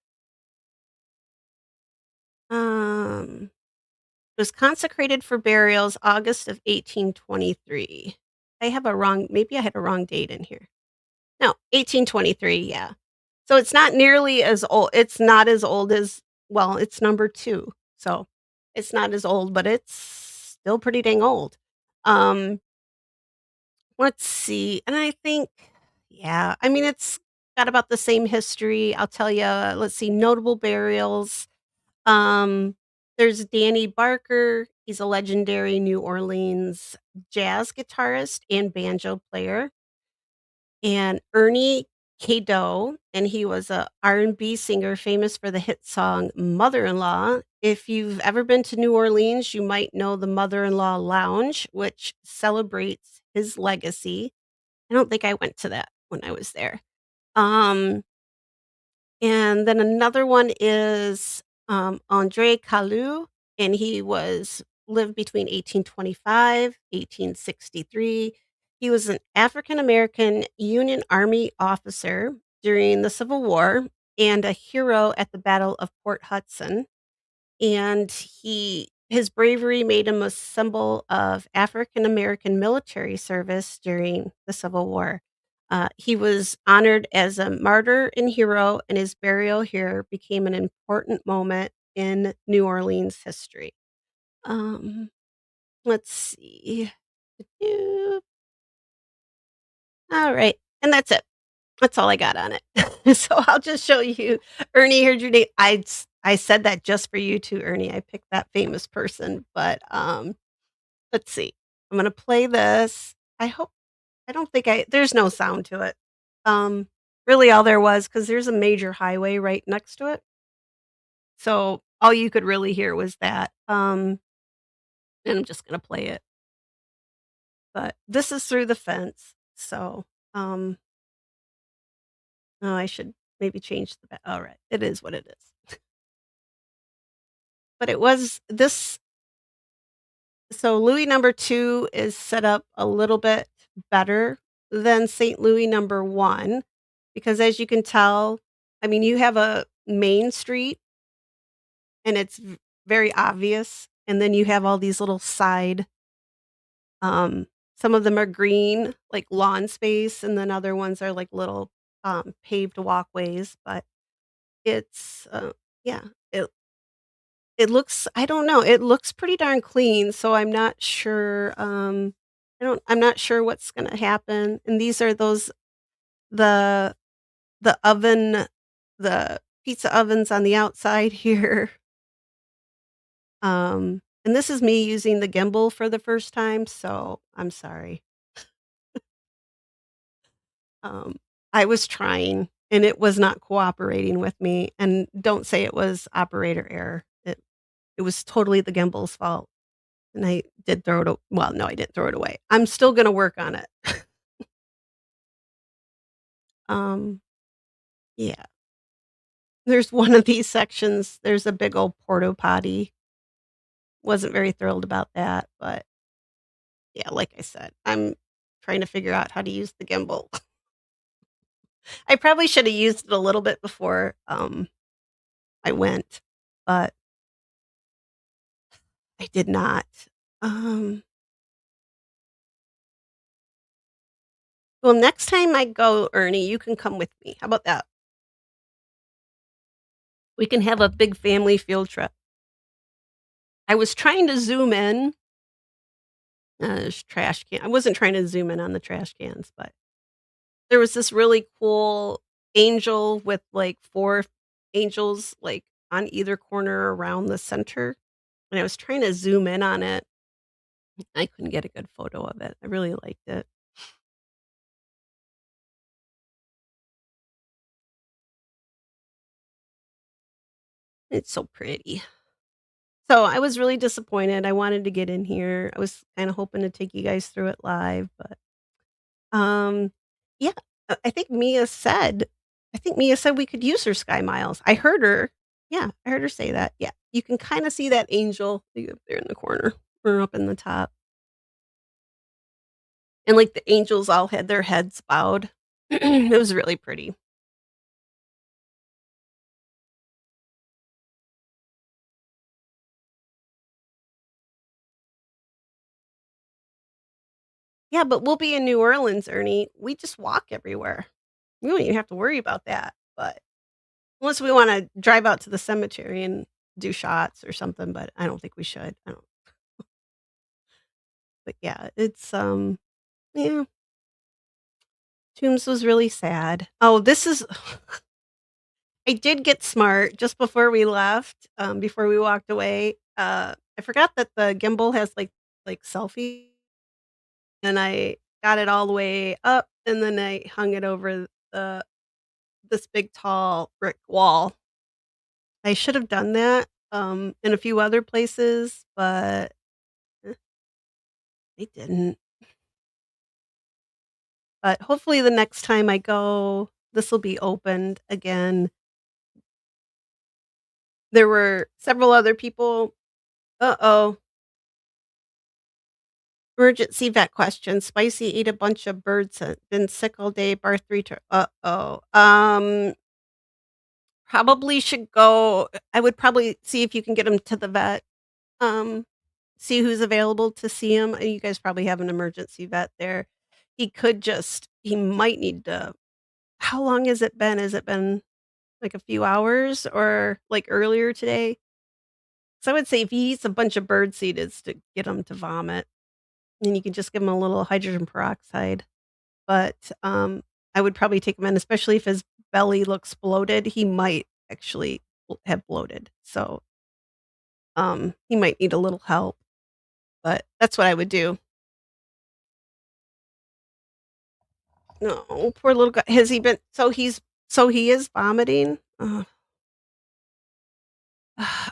was consecrated for burials August of 1823. I have a wrong maybe I had a wrong date in here. No, 1823, yeah. So it's not nearly as old it's not as old as well, it's number 2, so it's not as old, but it's still pretty dang old. Um, let's see, and I think yeah, I mean, it's got about the same history, I'll tell you. Let's see, notable burials, um, there's Danny Barker, he's a legendary New Orleans jazz guitarist and banjo player. And Ernie Cadeau, and he was a R&B singer famous for the hit song "Mother-in-Law." If you've ever been to New Orleans, you might know the Mother-in-Law Lounge, which celebrates his legacy. I don't think I went to that when I was there. Um, and then another one is, André Caillou, and he was lived between 1825, 1863. He was an African American Union Army officer during the Civil War and a hero at the Battle of Port Hudson. And his bravery made him a symbol of African American military service during the Civil War. He was honored as a martyr and hero, and his burial here became an important moment in New Orleans history. Um, let's see. All right, and that's it. That's all I got on it. So I'll just show you Ernie, here's your name. I said that just for you too, Ernie. I picked that famous person, but, let's see. I'm gonna play this. I don't think there's no sound to it. Um, really all there was, because there's a major highway right next to it, so all you could really hear was that, and I'm just gonna play it. But this is through the fence, so, um oh, I should maybe change the alright, it is what it is. But it was this so Louis number 2 is set up a little bit better than St. Louis number 1, because as you can tell, I mean, you have a main street, and it's very obvious, and then you have all these little side, um, some of them are green, like lawn space, and then other ones are like little, paved walkways, but it's, yeah, it it looks I don't know, it looks pretty darn clean, so I'm not sure, I'm not sure what's gonna happen, and these are those the the oven the pizza ovens on the outside here, and this is me using the gimbal for the first time, so I'm sorry. Um, I was trying, and it was not cooperating with me, and don't say it was operator error. It was totally the gimbal's fault. And I did throw it a well, no, I didn't throw it away. I'm still gonna work on it. Um, yeah. There's one of these sections, there's a big old porta potty. Wasn't very thrilled about that, but yeah, like I said, I'm trying to figure out how to use the gimbal. I probably should have used it a little bit before, I went, but I did not. Um, Well, next time I go, Ernie, you can come with me. How about that? We can have a big family field trip. I was trying to zoom in. There's trash can. I wasn't trying to zoom in on the trash cans, but there was this really cool angel with like four angels like on either corner around the center. And I was trying to zoom in on it. I couldn't get a good photo of it. I really liked it. It's so pretty. So I was really disappointed. I wanted to get in here. I was kind of hoping to take you guys through it live, but um yeah, I think Mia said we could use her sky miles. I heard her. Yeah, I heard her say that. Yeah. You can kind of see that angel up there in the corner or up in the top. And like the angels all had their heads bowed. It was really pretty. Yeah, but we'll be in New Orleans, Ernie. We just walk everywhere. We don't even have to worry about that. But unless we wanna drive out to the cemetery and do shots or something, but I don't think we should. I don't but yeah, yeah, Tombs was really sad. Oh, this is I did get smart just before we left, before we walked away. I forgot that the gimbal has, like, selfie, and I got it all the way up, and then I hung it over the this big, tall brick wall. I should have done that, in a few other places, but, eh, I didn't. But hopefully the next time I go, this will be opened again. There were several other people. Uh-oh. Emergency vet question. Spicy ate a bunch of birds, been sick all day, bar 3 to uh-oh. Probably should go I would probably see if you can get him to the vet, um, see who's available to see him. You guys probably have an emergency vet there. He might need to how long has it been? Has it been like a few hours or like earlier today? So I would say if he eats a bunch of bird seed, it's to get him to vomit, and you can just give him a little hydrogen peroxide. But, I would probably take him in, especially if his belly looks bloated, he might actually have bloated. So, he might need a little help, but that's what I would do. No, poor little guy. Has he been so he is vomiting? Ugh.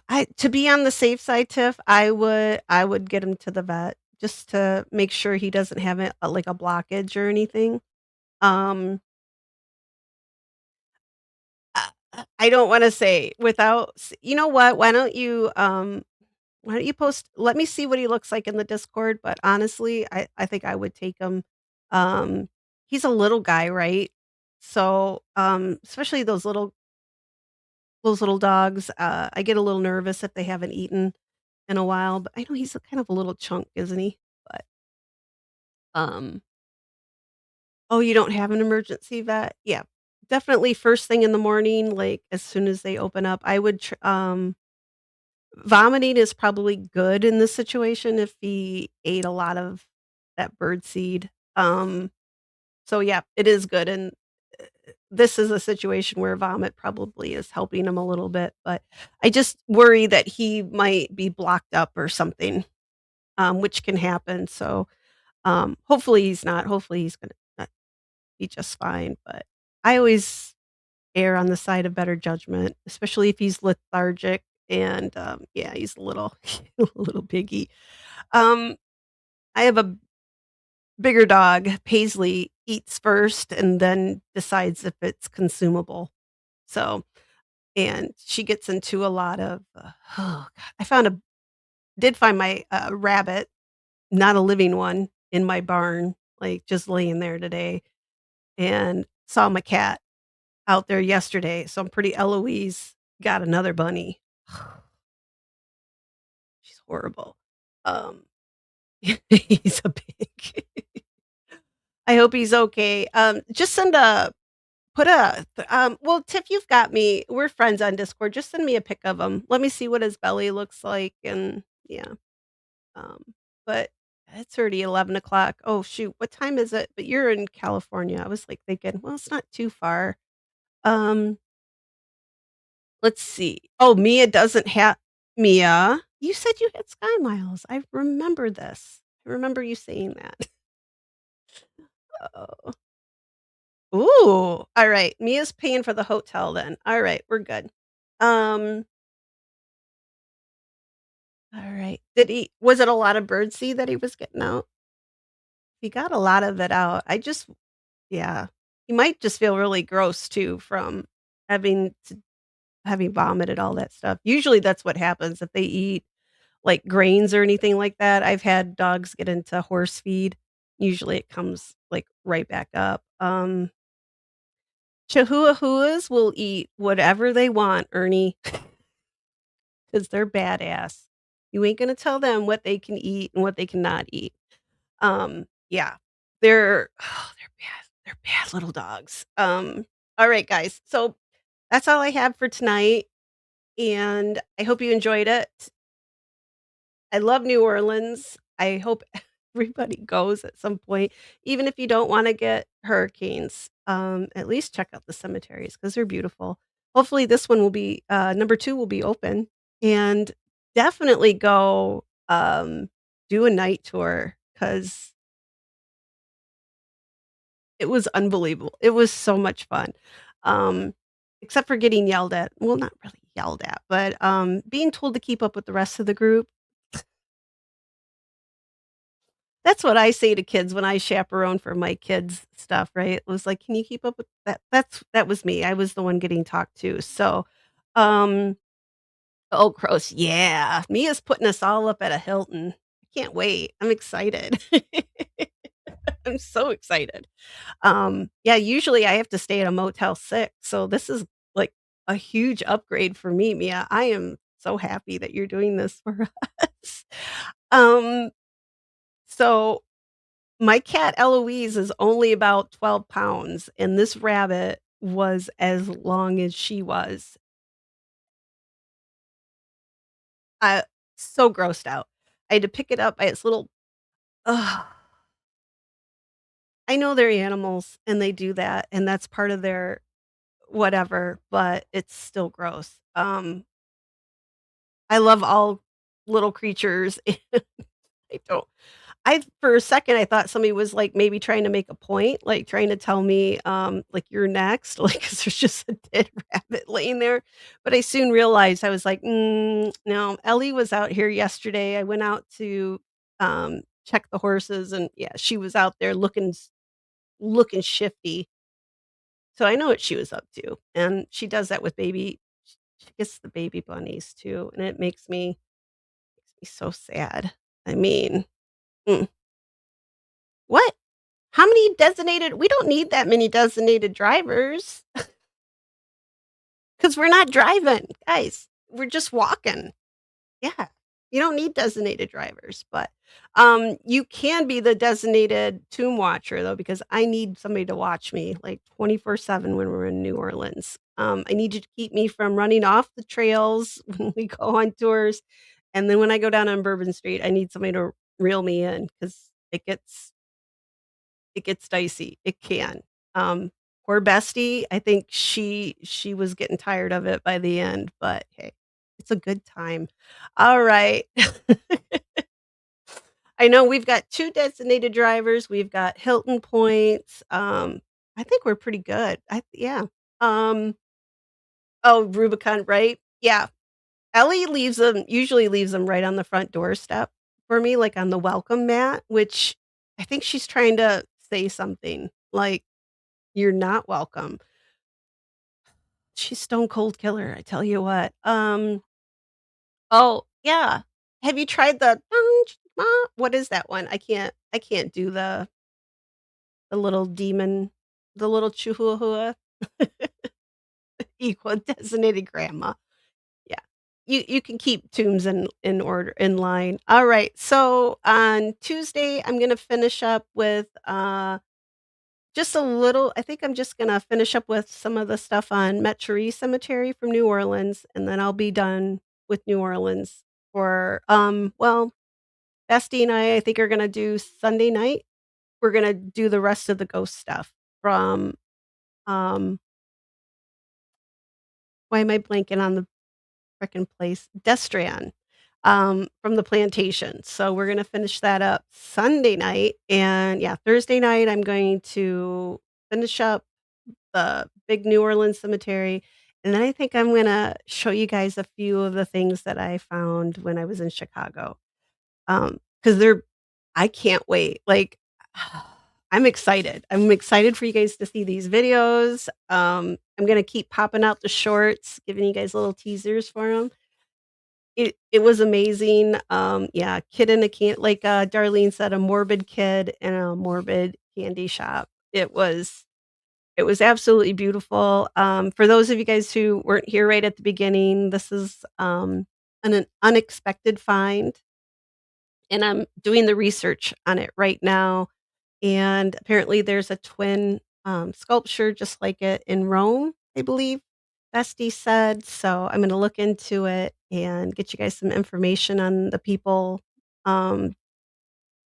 I to be on the safe side, Tiff, I would get him to the vet just to make sure he doesn't have it, like, a blockage or anything. Um, I don't wanna say without s you know what? Why don't you post let me see what he looks like in the Discord, but honestly, I think I would take him. Um, he's a little guy, right? So, especially those little dogs, I get a little nervous if they haven't eaten in a while, but I know he's a kind of a little chunk, isn't he? But, um oh, you don't have an emergency vet? Yeah. Definitely first thing in the morning, like, as soon as they open up, I would vomiting is probably good in this situation if he ate a lot of that bird seed. So yeah, it is good, and, this is a situation where vomit probably is helping him a little bit, but I just worry that he might be blocked up or something, which can happen, so, hopefully he's not. Hopefully he's gonna, be just fine, but I always err on the side of better judgment, especially if he's lethargic and, yeah, he's a little a little piggy. Um, I have a bigger dog, Paisley eats first and then decides if it's consumable. So and she gets into a lot of, oh god, did find my, rabbit, not a living one, in my barn, like, just laying there today, and saw my cat out there yesterday, so I'm pretty Eloise got another bunny. She's horrible. Um, he's a pig. I hope he's okay. Just send a put a well, Tiff, you've got me. We're friends on Discord. Just send me a pic of him. Let me see what his belly looks like, and yeah. Um, but it's already 11 o'clock. Oh shoot, what time is it? But you're in California. I was like thinking, well, it's not too far. Um, let's see. Oh, Mia doesn't have Mia. You said you had Sky Miles. I remember this. I remember you saying that. Oh. Ooh, all right. Mia's paying for the hotel then. All right, we're good. Um, all right. Did he was it a lot of birdseed that he was getting out? He got a lot of it out. Yeah. He might just feel really gross too from having to having vomited all that stuff. Usually that's what happens if they eat like grains or anything like that. I've had dogs get into horse feed. Usually it comes like right back up. Chihuahuas will eat whatever they want, Ernie, because they're badass. You ain't gonna tell them what they can eat and what they cannot eat. Yeah, they're bad. They're bad little dogs. All right, guys. So that's all I have for tonight, and I hope you enjoyed it. I love New Orleans. I hope everybody goes at some point, even if you don't wanna get hurricanes. At least check out the cemeteries because 'cause they're beautiful. Hopefully, this one will be number 2 will be open, and definitely go, do a night tour because it was unbelievable. It was so much fun. Um, except for getting yelled at. Well, not really yelled at, but, being told to keep up with the rest of the group. That's what I say to kids when I chaperone for my kids' stuff, right? It was like, "Can you keep up with that?" That was me. I was the one getting talked to. So, um oh, gross. Yeah. Mia's putting us all up at a Hilton. I can't wait. I'm excited. I'm so excited. Yeah, usually I have to stay at a Motel 6, so this is, like, a huge upgrade for me, Mia. I am so happy that you're doing this for us. Um, so my cat Eloise is only about 12 pounds, and this rabbit was as long as she was. I so grossed out. I had to pick it up by its little ugh. I know they're animals and they do that, and that's part of their whatever, but it's still gross. I love all little creatures. I don't I for a second, I thought somebody was, like, maybe trying to make a point, like, trying to tell me, like, "You're next," like, 'cause there's just a dead rabbit laying there, but I soon realized, I was like, no, Ellie was out here yesterday, I went out to, check the horses, and, yeah, she was out there looking shifty, so I know what she was up to, and she does that with she gets the baby bunnies too, and it makes me so sad. I mean, mm. What? How many designated we don't need that many designated drivers because 'cause we're not driving, guys. We're just walking. Yeah. You don't need designated drivers, but, you can be the designated tomb watcher, though, because I need somebody to watch me, like, 24/7 when we're in New Orleans. I need you to keep me from running off the trails when we go on tours, and then when I go down on Bourbon Street, I need somebody to reel me in because it gets dicey. It can. Poor bestie, I think she was getting tired of it by the end, but hey, it's a good time. All right. I know we've got 2 designated drivers, we've got Hilton points, I think we're pretty good. I yeah. Um, oh, Rubicon, right? Yeah. Ellie usually leaves them right on the front doorstep for me, like, on the welcome mat, which I think she's trying to say something, like, "You're not welcome." She's stone cold killer, I tell you what. Oh, yeah. Have you tried the what is that one? I can't do the little demon, the little chihuahua equal designated grandma. Yeah. You can keep tunes in order in line. All right. So on Tuesday, I'm gonna finish up with just a little I think I'm just gonna finish up with some of the stuff on Mechery Cemetery from New Orleans, and then I'll be done with New Orleans for, well, Bestie and I think, are gonna do Sunday night. We're gonna do the rest of the ghost stuff from, um why am I blanking on the frickin' place? Destran, from the plantation. So we're gonna finish that up Sunday night, and yeah, Thursday night, I'm going to finish up the big New Orleans cemetery, and then I think I'm gonna show you guys a few of the things that I found when I was in Chicago. Because they're I can't wait, like, I'm excited. I'm excited for you guys to see these videos. I'm gonna keep popping out the shorts, giving you guys little teasers for them. It was amazing. Yeah, kid in a can like, Darlene said, a morbid kid in a morbid candy shop. It was absolutely beautiful. For those of you guys who weren't here right at the beginning, this is, an unexpected find, and I'm doing the research on it right now, and apparently there's a twin, sculpture just like it in Rome, I believe, Bestie said, so I'm gonna look into it and get you guys some information on the people, um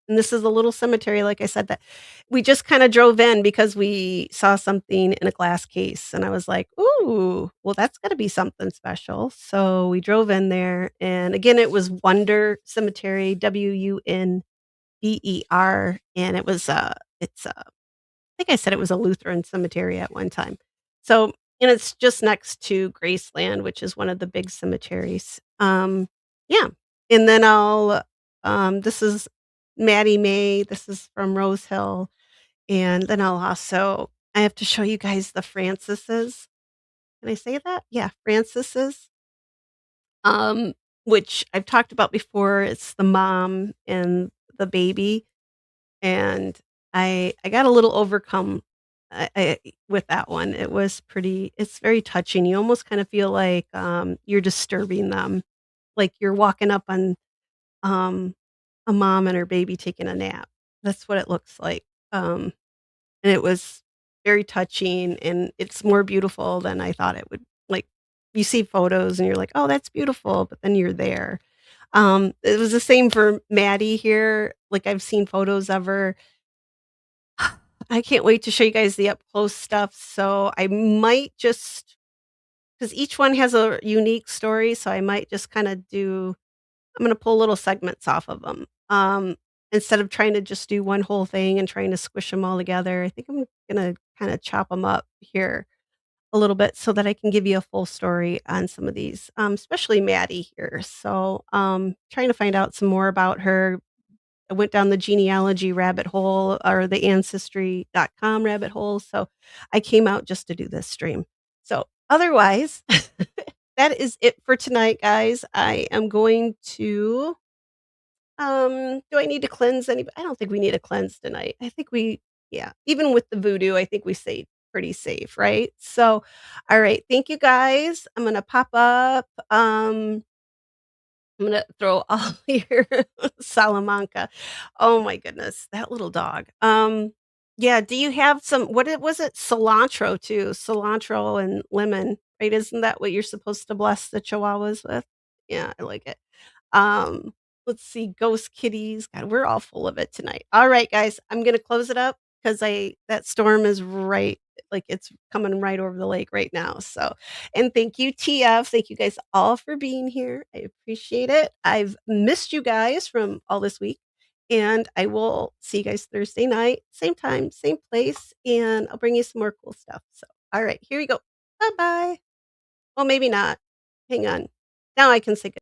and this is a little cemetery, like I said, that we just kinda drove in because we saw something in a glass case, and I was like, "Ooh, well, that's gotta be something special." So, we drove in there, and again, it was Wunder Cemetery, Wunber, and I think I said it was a Lutheran cemetery at one time. So, and it's just next to Graceland, which is one of the big cemeteries. Yeah, and then this is Maddie May, this is from Rosehill, and then I have to show you guys the Francises. Can I say that? Yeah, Francises, um, which I've talked about before. It's the mom and the baby, and I got a little overcome, with that one. It's very touching. You almost kinda feel like, you're disturbing them, like you're walking up on, um, a mom and her baby taking a nap. That's what it looks like, and it was very touching, and it's more beautiful than I thought it would. Like, you see photos and you're like, "Oh, that's beautiful," but then you're there. It was the same for Maddie here, like, I've seen photos of her. I can't wait to show you guys the up close stuff, so I might just, because each one has a unique story, so I might just kinda do I'm gonna pull little segments off of them, instead of trying to just do one whole thing and trying to squish them all together. I think I'm gonna kinda chop them up here a little bit so that I can give you a full story on some of these, especially Maddie here. So, trying to find out some more about her. I went down the genealogy rabbit hole, or the ancestry.com rabbit hole, so I came out just to do this stream. So, otherwise, that is it for tonight, guys. I am going to do I need to cleanse any I don't think we need a cleanse tonight. I think yeah, even with the voodoo, I think we stayed pretty safe, right? So, all right, thank you guys. I'm gonna pop up, I'm gonna throw all your Salamanca. Oh my goodness, that little dog. Yeah, do you have some was it? Cilantro too, cilantro and lemon, right? Isn't that what you're supposed to bless the chihuahuas with? Yeah, I like it. Let's see, ghost kitties. God, we're all full of it tonight. All right, guys, I'm gonna close it up because I that storm is right, like it's coming right over the lake right now. So, and thank you, TF. Thank you guys all for being here. I appreciate it. I've missed you guys from all this week. And I will see you guys Thursday night, same time, same place, and I'll bring you some more cool stuff. So, all right, here you go. Bye bye. Well, maybe not. Hang on. Now I can say